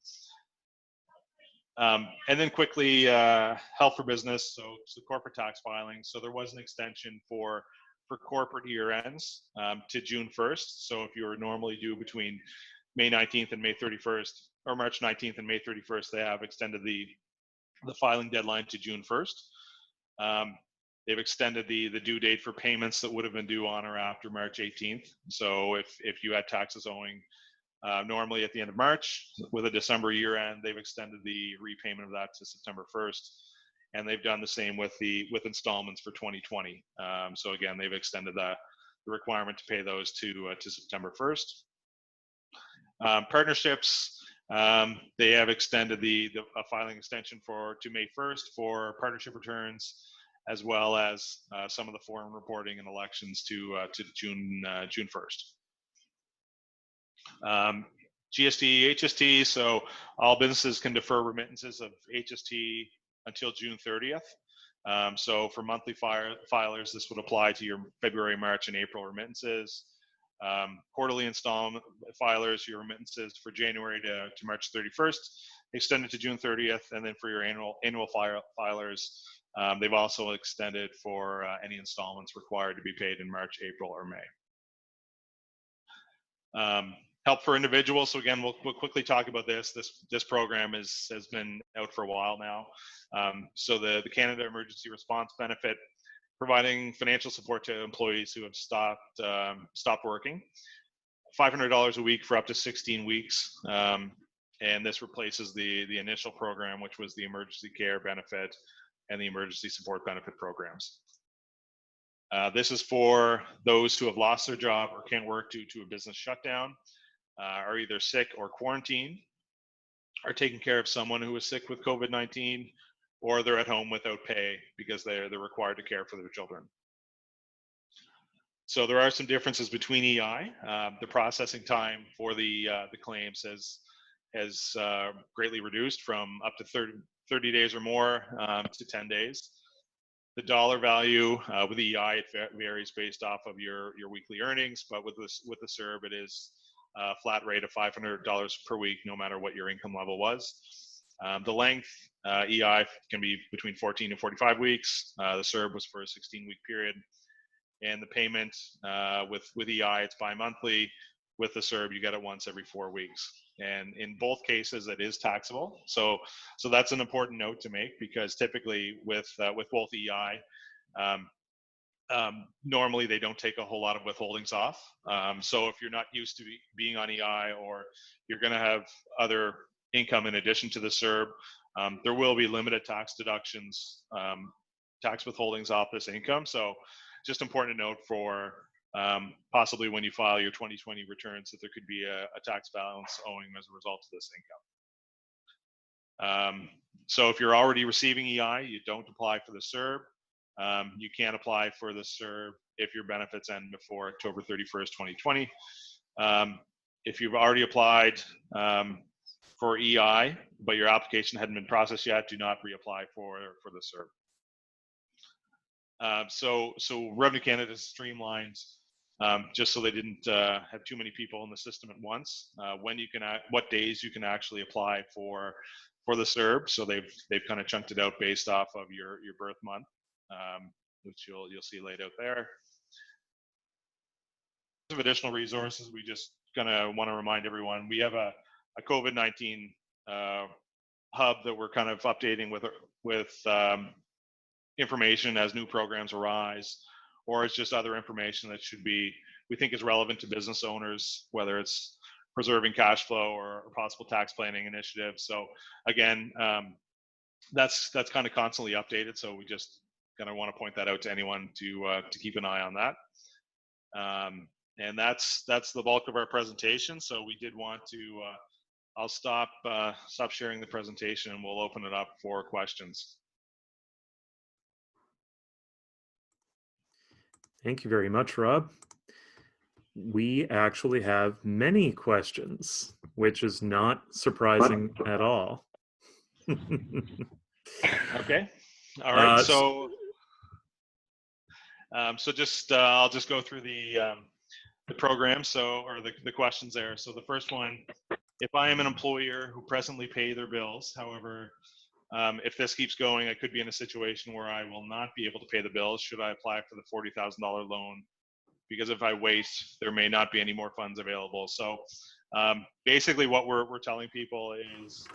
And then quickly, Health for Business, so corporate tax filings. So there was an extension for corporate year ends to June 1st. So if you were normally due between May 19th and May 31st, or March 19th and May 31st, they have extended the filing deadline to June 1st. They've extended the due date for payments that would have been due on or after March 18th. So if you had taxes owing normally at the end of March with a December year end, they've extended the repayment of that to September 1st. And they've done the same with installments for 2020. So again, they've extended the requirement to pay those to September 1st. Partnerships, they have extended a filing extension to May 1st for partnership returns, as well as some of the foreign reporting and elections to June 1st. GST, HST, so all businesses can defer remittances of HST until June 30th. So for monthly filers, this would apply to your February, March, and April remittances. Quarterly installment filers, your remittances for January to March 31st, extended to June 30th, and then for your annual filers, they've also extended for any installments required to be paid in March, April, or May. Help for individuals. So again, we'll quickly talk about this. This program has been out for a while now. So the Canada Emergency Response Benefit, providing financial support to employees who have stopped working, $500 a week for up to 16 weeks, and this replaces the initial program, which was the emergency care benefit and the emergency support benefit programs. This is for those who have lost their job or can't work due to a business shutdown, are either sick or quarantined, are taking care of someone who is sick with COVID-19, or they're at home without pay because they're required to care for their children. So there are some differences between EI. The processing time for the claims has greatly reduced from up to 30 days or more to 10 days. The dollar value with EI, it varies based off of your weekly earnings, but with the CERB, it is a flat rate of $500 per week, no matter what your income level was. The length, EI can be between 14 and 45 weeks. The CERB was for a 16-week period. And the payment with EI, it's bi-monthly. With the CERB, you get it once every 4 weeks. And in both cases, it is taxable. So that's an important note to make, because typically with both EI, normally they don't take a whole lot of withholdings off. So if you're not used to being on EI, or you're going to have other income in addition to the CERB, there will be limited tax deductions, tax withholdings off this income. So just important to note for possibly when you file your 2020 returns that there could be a tax balance owing as a result of this income. So if you're already receiving EI, you don't apply for the CERB. You can't apply for the CERB if your benefits end before October 31st, 2020. If you've already applied for EI, but your application hadn't been processed yet, do not reapply for the CERB. So Revenue Canada is streamlined just so they didn't have too many people in the system at once. What days you can actually apply for the CERB. So they've kind of chunked it out based off of your birth month, which you'll see laid out there. Some additional resources, we just gonna want to remind everyone we have a COVID-19 hub that we're kind of updating with information as new programs arise, or it's just other information that we think is relevant to business owners, whether it's preserving cash flow or possible tax planning initiatives. So again, that's kind of constantly updated. So we just kind of want to point that out to anyone to keep an eye on that. And that's the bulk of our presentation. So we did want to, I'll stop sharing the presentation and we'll open it up for questions. Thank you very much, Rob. We actually have many questions, which is not surprising at all. Okay. All right. So just I'll just go through the program. Or the questions there. So the first one: if I am an employer who presently pay their bills, however, if this keeps going, I could be in a situation where I will not be able to pay the bills. Should I apply for the $40,000 loan? Because if I wait, there may not be any more funds available. So basically what we're telling people is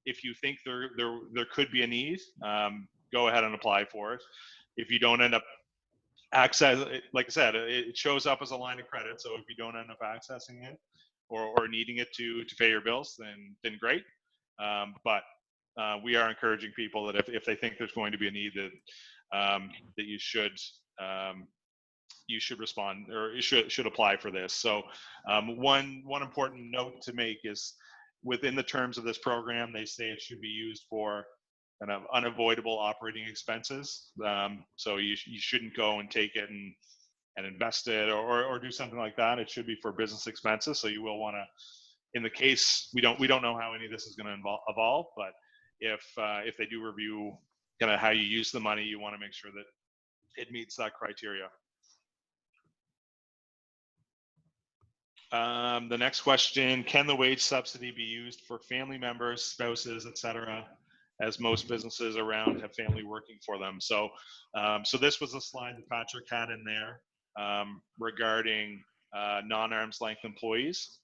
if you think there could be a need, go ahead and apply for it. If you don't end up like I said, it shows up as a line of credit. So if you don't end up accessing it or needing it to pay your bills, then great. But we are encouraging people that if they think there's going to be a need, that you should respond, or you should apply for this. So one important note to make is within the terms of this program, they say it should be used for kind of unavoidable operating expenses. So you shouldn't go and take it and invest it or do something like that. It should be for business expenses. So you will want to, in the case, we don't know how any of this is going to evolve, but if they do review kind of how you use the money, you want to make sure that it meets that criteria. The next question: can the wage subsidy be used for family members, spouses, etc., as most businesses around have family working for them? So this was a slide that Patrick had in there regarding non-arm's length employees.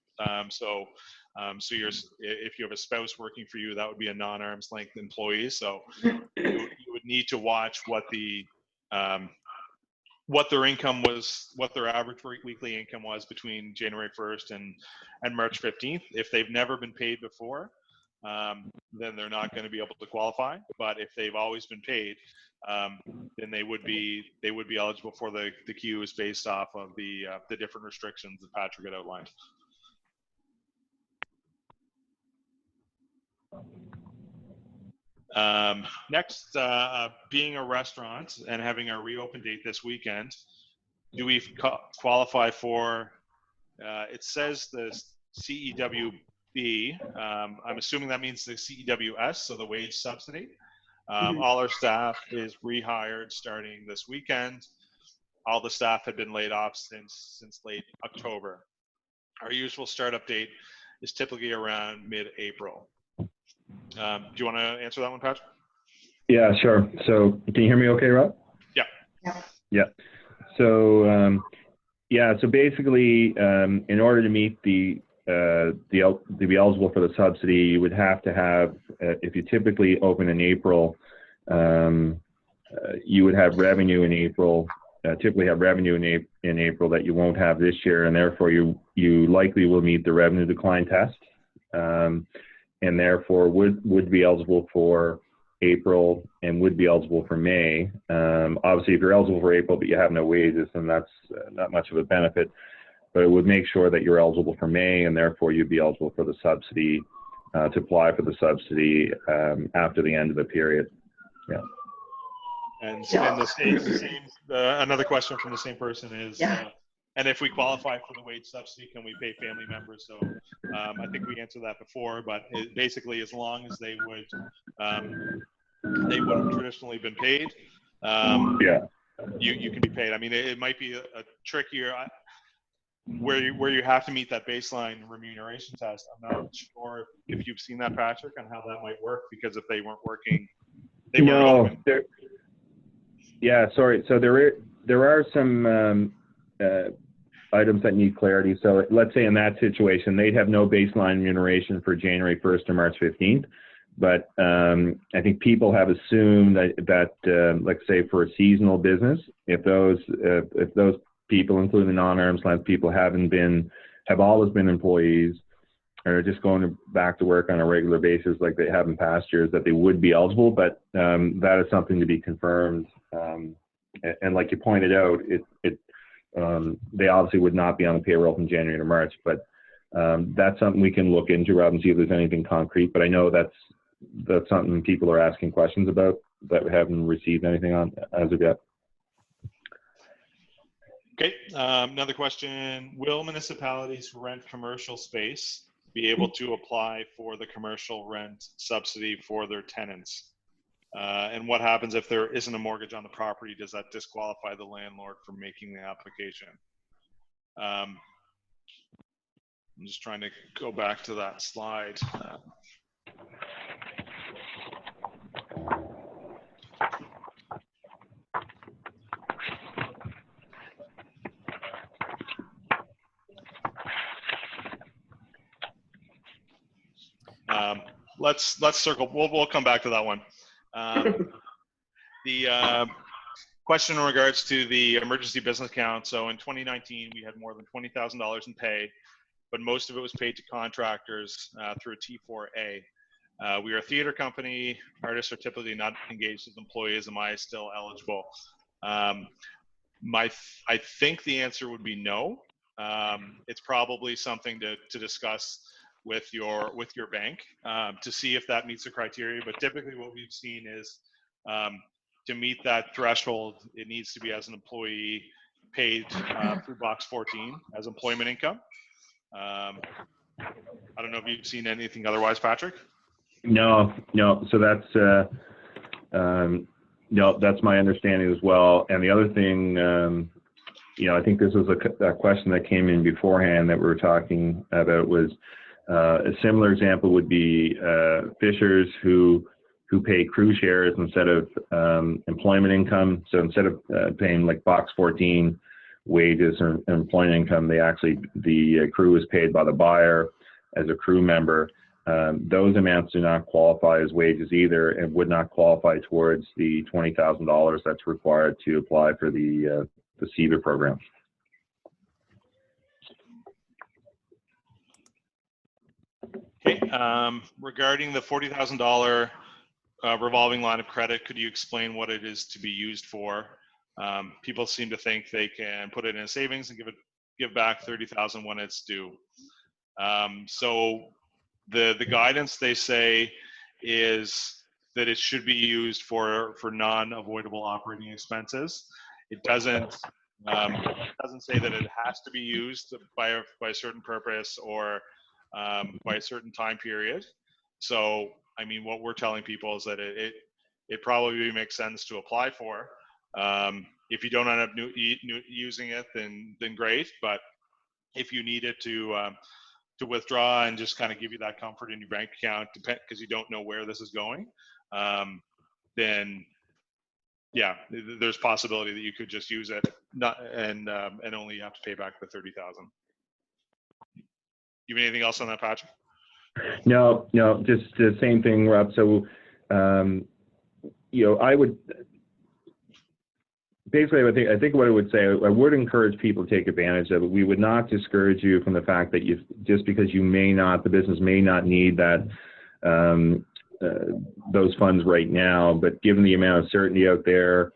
So if you have a spouse working for you, that would be a non-arm's length employee. So you would need to watch what their income was, what their average weekly income was between January 1st and March 15th. If they've never been paid before, then they're not going to be able to qualify. But if they've always been paid, then they would be eligible for the CEWS based off of the different restrictions that Patrick had outlined. Next, being a restaurant and having our reopen date this weekend, do we qualify for, it says the CEWB, I'm assuming that means the CEWS, so the wage subsidy. All our staff is rehired starting this weekend. All the staff had been laid off since late October. Our usual startup date is typically around mid-April. Do you want to answer that one, Patrick? Yeah, sure. So can you hear me okay, Rob? Yeah. Yeah. So, so basically, in order to meet to be eligible for the subsidy, you would have to have, if you typically open in April, you would have revenue in April typically have revenue in April that you won't have this year, and therefore you likely will meet the revenue decline test, and therefore would be eligible for April and would be eligible for May. Obviously, if you're eligible for April but you have no wages, then that's not much of a benefit. But it would make sure that you're eligible for May, and therefore you'd be eligible for the subsidy, to apply for the subsidy after the end of the period. Yeah. And the same another question from the same person is, and if we qualify for the wage subsidy, can we pay family members? So I think we answered that before, but basically, as long as they would have traditionally been paid, you can be paid. I mean, it might be a trickier where you have to meet that baseline remuneration test. I'm not sure if you've seen that, Patrick, on how that might work, because if they weren't working, they weren't open. Yeah, sorry. So there are some items that need clarity. So let's say in that situation, they'd have no baseline remuneration for January 1st to March 15th. But I think people have assumed that let's say for a seasonal business, if those people, including the non-arm's length people, have always been employees, or just going back to work on a regular basis like they have in past years, that they would be eligible. But that is something to be confirmed. And like you pointed out, they obviously would not be on the payroll from January to March. But that's something we can look into, Rob, and see if there's anything concrete. But I know that's something people are asking questions about that we haven't received anything on as of yet. Okay, another question. Will municipalities who rent commercial space be able to apply for the commercial rent subsidy for their tenants? And what happens if there isn't a mortgage on the property? Does that disqualify the landlord from making the application? I'm just trying to go back to that slide. Let's circle. We'll come back to that one. The question in regards to the emergency business account. So in 2019, we had more than $20,000 in pay, but most of it was paid to contractors through a T4A. We are a theater company. Artists are typically not engaged as employees. Am I still eligible? I think the answer would be no. It's probably something to discuss with your bank to see if that meets the criteria. But typically what we've seen is to meet that threshold, it needs to be as an employee paid through box 14 as employment income. I don't know if you've seen anything otherwise, Patrick? No. So that's no, that's my understanding as well. And the other thing, I think this was a question that came in beforehand that we were talking about, was a similar example would be fishers who pay crew shares instead of employment income. So instead of paying like box 14 wages or employment income, the crew is paid by the buyer as a crew member. Those amounts do not qualify as wages either, and would not qualify towards the $20,000 that's required to apply for the CEWS program. Okay. Regarding the $40,000 revolving line of credit, could you explain what it is to be used for? People seem to think they can put it in savings and give back $30,000 when it's due. So the guidance, they say, is that it should be used for non-avoidable operating expenses. It doesn't say that it has to be used by a certain purpose or by a certain time period. So, I mean, what we're telling people is that it probably makes sense to apply for. If you don't end up using it, then great. But if you need it to withdraw and just kind of give you that comfort in your bank account, because you don't know where this is going, then yeah, there's possibility that you could just use it, and only have to pay back the $30,000. You have anything else on that, Patrick? No, just the same thing, Rob. So, I would basically, I think what I would say, I would encourage people to take advantage of it. We would not discourage you from the fact that just because the business may not need that, those funds right now, but given the amount of certainty out there,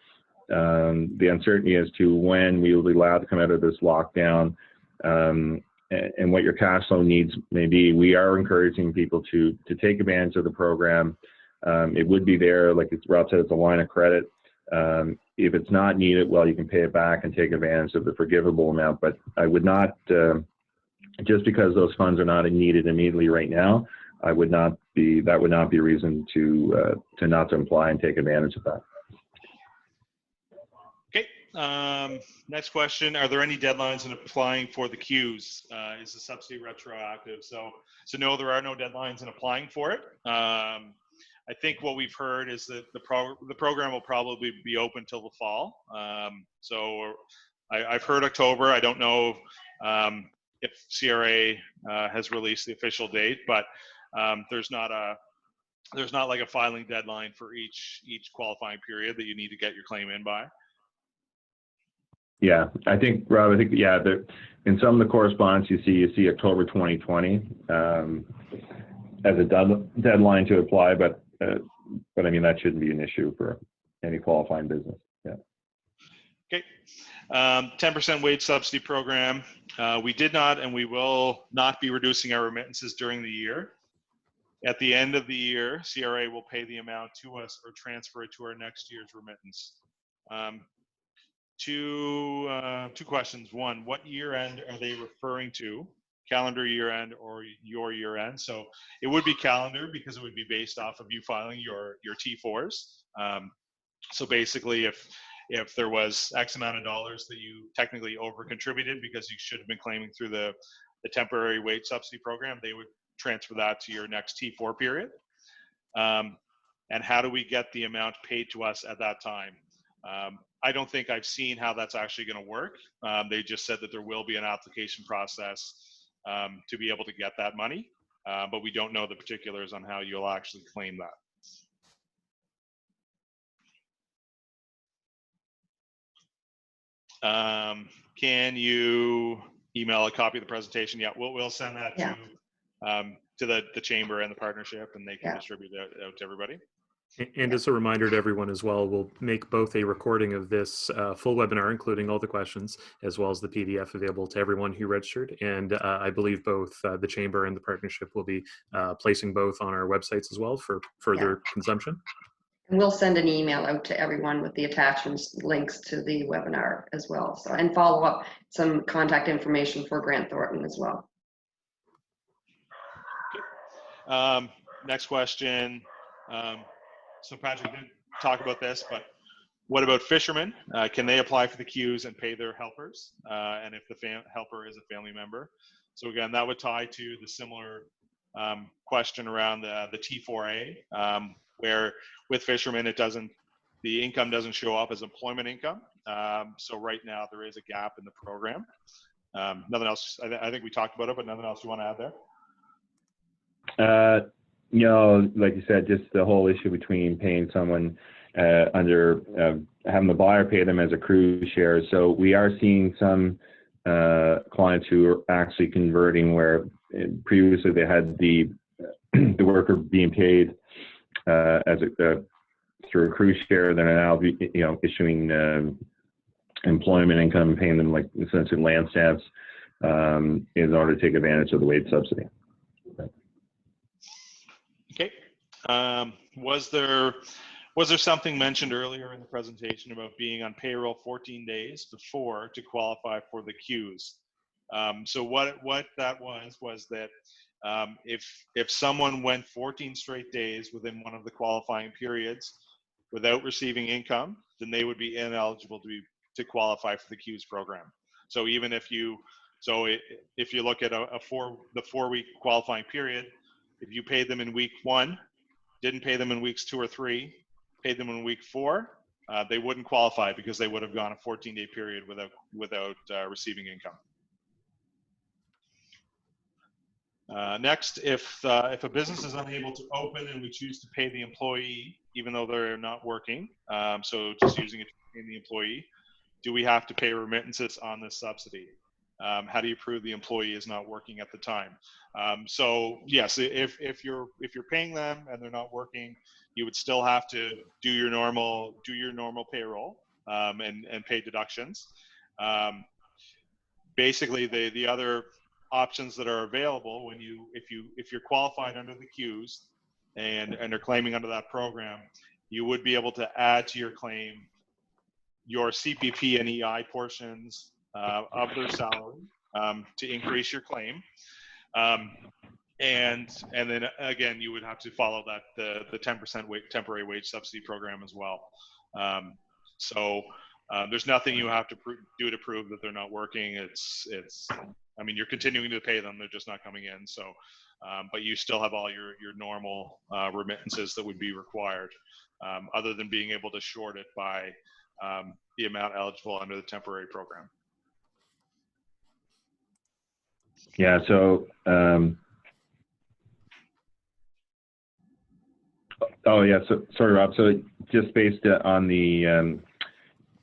the uncertainty as to when we will be allowed to come out of this lockdown, and what your cash flow needs may be, we are encouraging people to take advantage of the program. It would be there, like Rob said, it's a line of credit. If it's not needed, well, you can pay it back and take advantage of the forgivable amount. But I would not, just because those funds are not needed immediately right now, that would not be a reason to not to apply and take advantage of that. Okay. Next question: are there any deadlines in applying for the CEWS? Is the subsidy retroactive? So no, there are no deadlines in applying for it. I think what we've heard is that the program will probably be open till the fall. So I've heard October. I don't know if CRA has released the official date, but there's not like a filing deadline for each qualifying period that you need to get your claim in by. Yeah, I think, Rob, yeah, in some of the correspondence you see October 2020 as a deadline to apply, but I mean, that shouldn't be an issue for any qualifying business. Yeah. Okay. 10% wage subsidy program. We did not, and we will not be reducing our remittances during the year. At the end of the year, CRA will pay the amount to us or transfer it to our next year's remittance. Two questions. One, what year end are they referring to? Calendar year end or your year end? So it would be calendar because it would be based off of you filing your T4s. So basically, if there was X amount of dollars that you technically over contributed because you should have been claiming through the temporary wage subsidy program, they would transfer that to your next T4 period. And how do we get the amount paid to us at that time? I don't think I've seen how that's actually going to work. They just said that there will be an application process to be able to get that money, but we don't know the particulars on how you'll actually claim that. Can you email a copy of the presentation? Yeah, we'll send that to the chamber and the partnership, and they can distribute it out to everybody. And as a reminder to everyone as well, we'll make both a recording of this full webinar, including all the questions, as well as the PDF available to everyone who registered. And I believe both the Chamber and the Partnership will be placing both on our websites as well for further consumption. And we'll send an email out to everyone with the attachments, links to the webinar as well. So, and follow up some contact information for Grant Thornton as well. Okay. Next question. So Patrick didn't talk about this, but what about fishermen? Can they apply for the CEWS and pay their helpers? And if the helper is a family member? So again, that would tie to the similar question around the T4A, where with fishermen, the income doesn't show up as employment income. So right now there is a gap in the program. Nothing else. I think we talked about it, but nothing else you want to add there? You know, like you said, just the whole issue between paying someone having the buyer pay them as a cruise share. So we are seeing some clients who are actually converting where previously they had the worker being paid through a cruise share. They're now issuing employment income, paying them like essentially land stamps in order to take advantage of the wage subsidy. Okay. Was there something mentioned earlier in the presentation about being on payroll 14 days before to qualify for the CEWS? So what that was that if someone went 14 straight days within one of the qualifying periods without receiving income, then they would be ineligible to qualify for the CEWS program. So even if you look at the 4-week qualifying period, if you paid them in week 1, didn't pay them in weeks 2 or 3, paid them in week 4, they wouldn't qualify because they would have gone a 14-day period without receiving income. Next, if a business is unable to open and we choose to pay the employee even though they're not working. So just using it to pay the employee. Do we have to pay remittances on this subsidy? How do you prove the employee is not working at the time? So yes, if you're paying them and they're not working, you would still have to do your normal payroll and pay deductions. Basically, the other options that are available if you're qualified under the CEWS and are claiming under that program, you would be able to add to your claim your CPP and EI portions of their salary to increase your claim. And then again, you would have to follow the 10% temporary wage subsidy program as well. So there's nothing you have to do to prove that they're not working. I mean, you're continuing to pay them; they're just not coming in. So, but you still have all your normal remittances that would be required, other than being able to short it by the amount eligible under the temporary program. Yeah. So. Oh yeah. So sorry, Rob. So just based on the.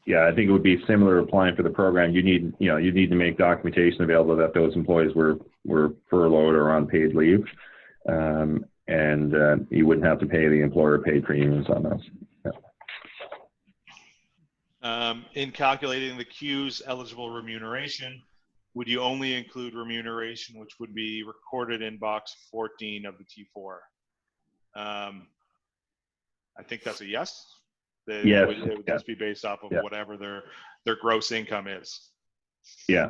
Yeah, I think it would be similar applying for the program. You need to make documentation available that those employees were furloughed or on paid leave, and you wouldn't have to pay the employer paid premiums on those. Yeah. In calculating the CEWS eligible remuneration, would you only include remuneration which would be recorded in box 14 of the T4? I think that's a yes. Yes. It would just be based off of whatever their gross income is. Yeah.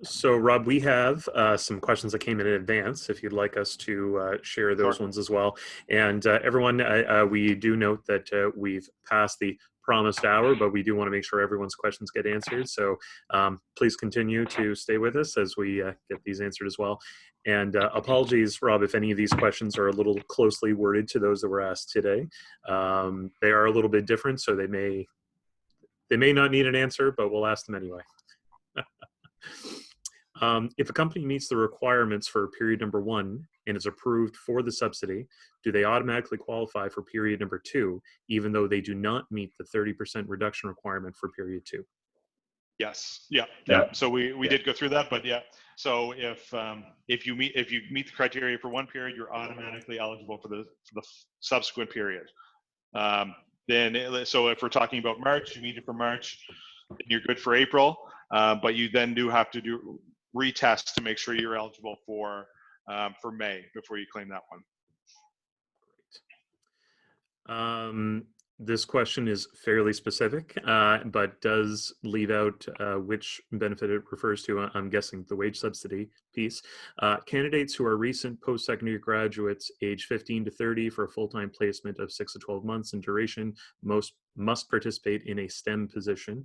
So, Rob, we have some questions that came in advance, if you'd like us to share those ones as well. And everyone, we do note that we've passed the promised hour, but we do want to make sure everyone's questions get answered. So please continue to stay with us as we get these answered as well. And apologies, Rob, if any of these questions are a little closely worded to those that were asked today. They are a little bit different, so they may not need an answer, but we'll ask them anyway. If a company meets the requirements for period number 1 and is approved for the subsidy, do they automatically qualify for period number 2, even though they do not meet the 30% reduction requirement for period 2? Yes. Yeah. So we did go through that, but yeah. So if you meet the criteria for one period, you're automatically eligible for the subsequent period. So if we're talking about March, you meet it for March, then you're good for April. But you then do have to do retest to make sure you're eligible for May before you claim that one. Great. This question is fairly specific, but does leave out which benefit it refers to. I'm guessing the wage subsidy piece. Candidates who are recent post-secondary graduates age 15 to 30 for a full-time placement of 6 to 12 months in duration must participate in a STEM position,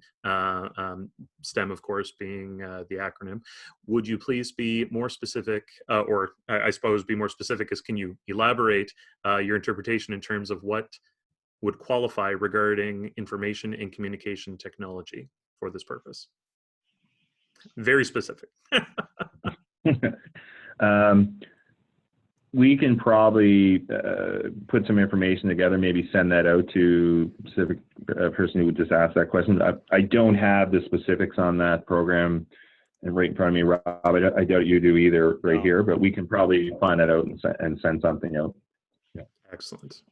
STEM, of course, being the acronym. Would you please be more specific, or I suppose be more specific as can you elaborate your interpretation in terms of what would qualify regarding information and communication technology for this purpose? Very specific. We can probably put some information together, maybe send that out to a specific person who would just ask that question. I don't have the specifics on that program right in front of me, Rob. I doubt you do either here, but we can probably find that out and send something out. Yeah. Excellent.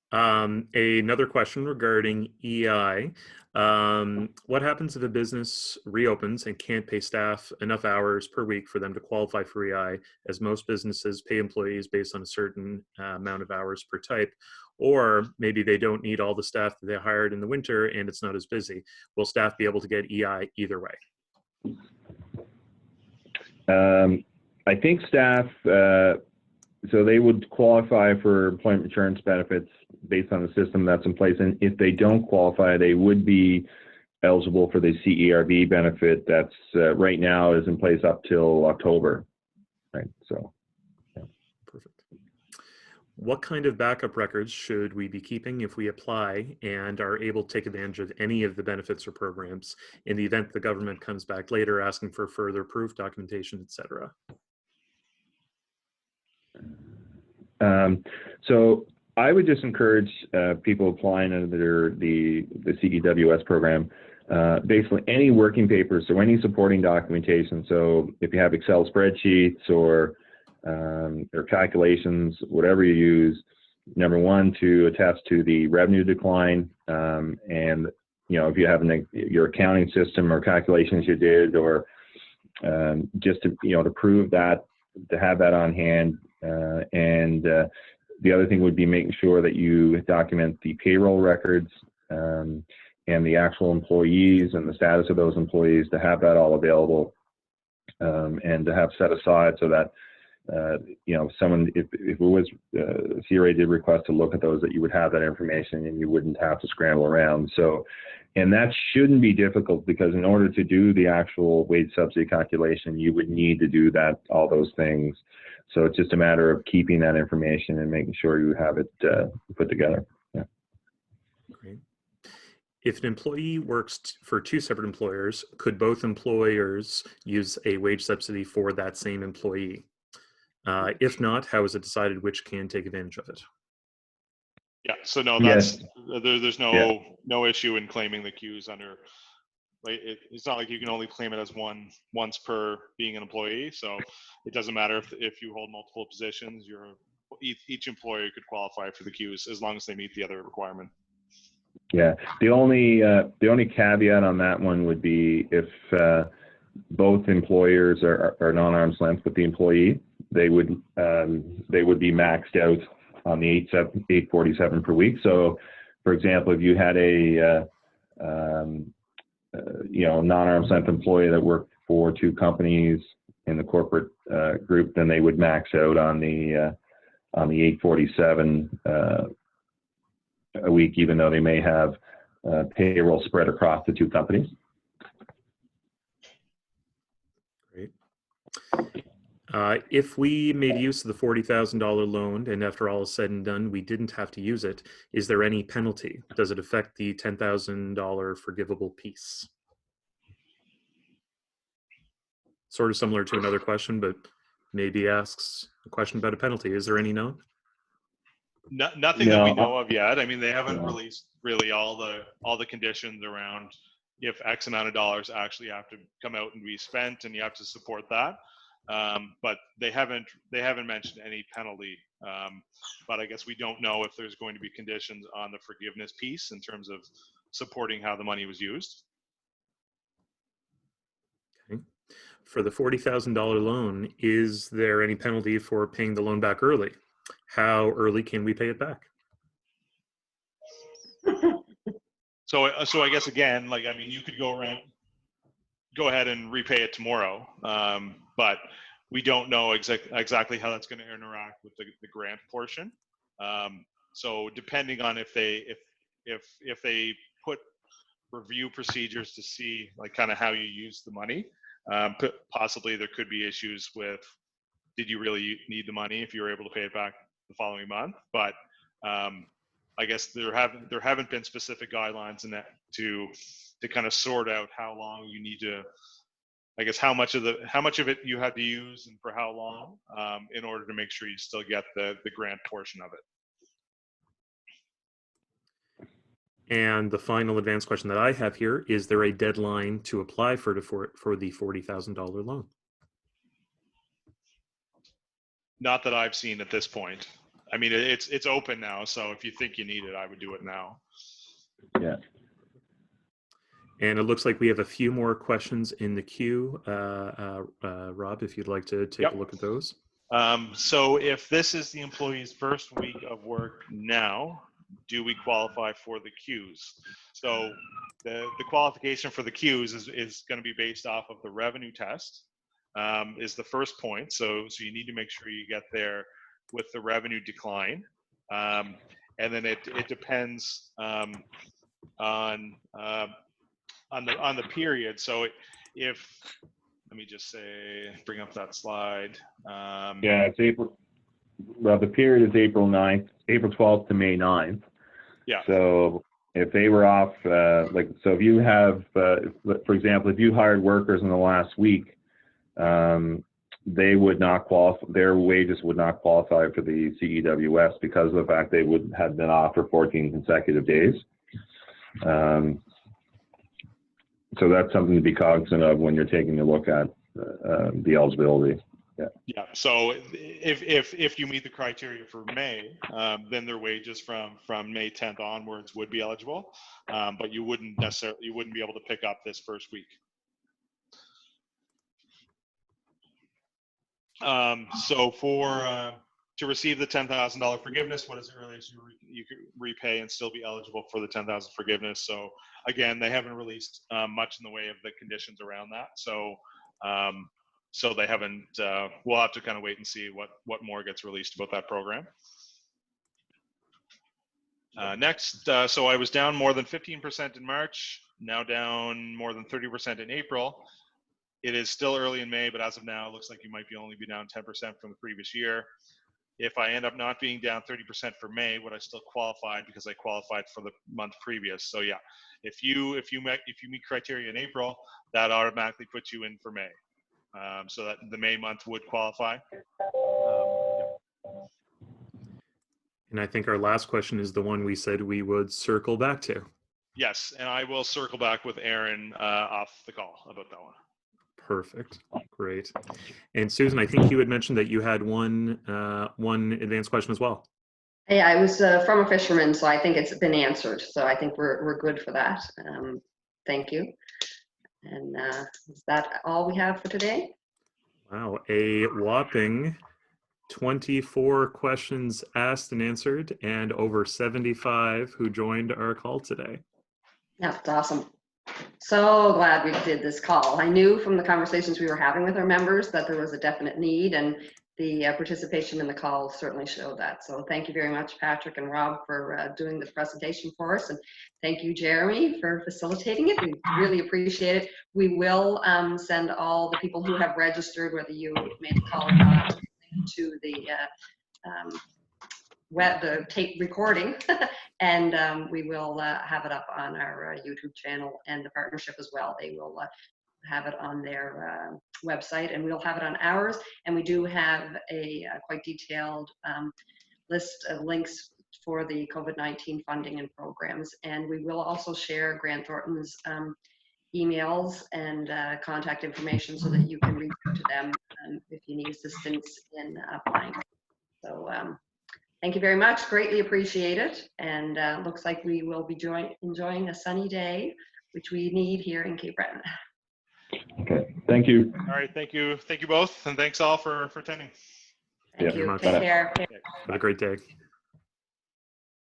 Another question regarding EI. What happens if a business reopens and can't pay staff enough hours per week for them to qualify for EI, as most businesses pay employees based on a certain amount of hours per type, or maybe they don't need all the staff that they hired in the winter and it's not as busy? Will staff be able to get EI either way? I think staff, so they would qualify for employment insurance benefits based on the system that's in place. And if they don't qualify, they would be eligible for the CERB benefit that's right now is in place up till October. Right. So. Yeah. Perfect. What kind of backup records should we be keeping if we apply and are able to take advantage of any of the benefits or programs in the event the government comes back later asking for further proof, documentation, etc.? So I would just encourage people applying under the CEWS program, basically any working papers or any supporting documentation. So if you have Excel spreadsheets or calculations, whatever you use, number one, to attest to the revenue decline, and if you have your accounting system or calculations you did, or just to to prove that, to have that on hand, and the other thing would be making sure that you document the payroll records and the actual employees and the status of those employees, to have that all available, and to have set aside so that someone, if it was CRA did request to look at those, that you would have that information and you wouldn't have to scramble around. So, and that shouldn't be difficult, because in order to do the actual wage subsidy calculation, you would need to do all those things. So it's just a matter of keeping that information and making sure you have it put together. Yeah. Great. If an employee works for two separate employers, could both employers use a wage subsidy for that same employee? If not, how is it decided which can take advantage of it? Yeah, so no, Yes. there's no issue in claiming the CEWS under. Like, it's not like you can only claim it as once per being an employee. So it doesn't matter if you hold multiple positions. Each employer could qualify for the CEWS as long as they meet the other requirement. Yeah, the only caveat on that one would be if both employers are non-arm's length with the employee, they would be maxed out on the $847 per week. So, for example, if you had a non-arm's length employee that worked for two companies in the corporate group, then they would max out on the $847 a week, even though they may have payroll spread across the two companies. Great. If we made use of the $40,000 loan and after all is said and done, we didn't have to use it, is there any penalty? Does it affect the $10,000 forgivable piece? Sort of similar to another question, but maybe asks a question about a penalty. Is there any known? Nothing that we know of yet. I mean, they haven't released really all the conditions around if X amount of dollars actually have to come out and be spent, and you have to support that. But they haven't mentioned any penalty. But I guess we don't know if there's going to be conditions on the forgiveness piece in terms of supporting how the money was used. Okay. For the $40,000 loan, is there any penalty for paying the loan back early? How early can we pay it back? So I guess again, like, I mean, you could go ahead and repay it tomorrow, but we don't know exactly how that's going to interact with the grant portion. So depending on if they put review procedures to see like kind of how you use the money, possibly there could be issues with, did you really need the money if you were able to pay it back the following month? But I guess there haven't been specific guidelines in that to kind of sort out how long you need to, I guess how much of it you have to use and for how long, in order to make sure you still get the grant portion of it. And the final advanced question that I have here, is there a deadline to apply for the $40,000 loan? Not that I've seen at this point. I mean, it's open now, so if you think you need it, I would do it now. Yeah. And it looks like we have a few more questions in the queue. Rob, if you'd like to take a look at those. So if this is the employee's first week of work now, do we qualify for the CEWS? So the qualification for the CEWS is going to be based off of the revenue test, is the first point. So you need to make sure you get there with the revenue decline. And then it depends on the period. So if, let me just say, bring up that slide. Yeah, it's April. Well, the period is April 12th to May 9th. Yeah. So if they were off, so if you have, for example, if you hired workers in the last week, they would not qualify, their wages would not qualify for the CEWS because of the fact they would have been off for 14 consecutive days. So that's something to be cognizant of when you're taking a look at the eligibility. Yeah. So if you meet the criteria for May, then their wages from May 10th onwards would be eligible, but you wouldn't be able to pick up this first week. So to receive the $10,000 forgiveness, what is the earliest you could repay and still be eligible for the $10,000 forgiveness? So again, they haven't released much in the way of the conditions around that. So so they haven't. We'll have to kind of wait and see what more gets released about that program. Next, so I was down more than 15% in March. Now down more than 30% in April. It is still early in May, but as of now, it looks like you might only be down 10% from the previous year. If I end up not being down 30% for May, would I still qualify because I qualified for the month previous? So yeah, if you meet criteria in April, that automatically puts you in for May. So that the May month would qualify. And I think our last question is the one we said we would circle back to. Yes, and I will circle back with Aaron off the call about that one. Perfect. Great. And Susan, I think you had mentioned that you had one advanced question as well. Yeah, I was from a fisherman, so I think it's been answered. So I think we're good for that. Thank you. And is that all we have for today? Wow, a whopping 24 questions asked and answered, and over 75 who joined our call today. Yeah, that's awesome. So glad we did this call. I knew from the conversations we were having with our members that there was a definite need, and the participation in the call certainly showed that. So thank you very much, Patrick and Rob, for doing this presentation for us. And thank you, Jeremy, for facilitating it. We really appreciate it. We will send all the people who have registered, whether you made a call or not, to the the tape recording, and we will have it up on our YouTube channel and the partnership as well. They will have it on their website, and we'll have it on ours. And we do have a quite detailed list of links for the COVID-19 funding and programs. And we will also share Grant Thornton's emails and contact information so that you can reach out to them if you need assistance in applying. So thank you very much. Greatly appreciate it. And looks like we will be enjoying a sunny day, which we need here in Cape Breton. Okay, thank you. All right, thank you both, and thanks all for attending. Thank you. very much. Take care. Have a great day.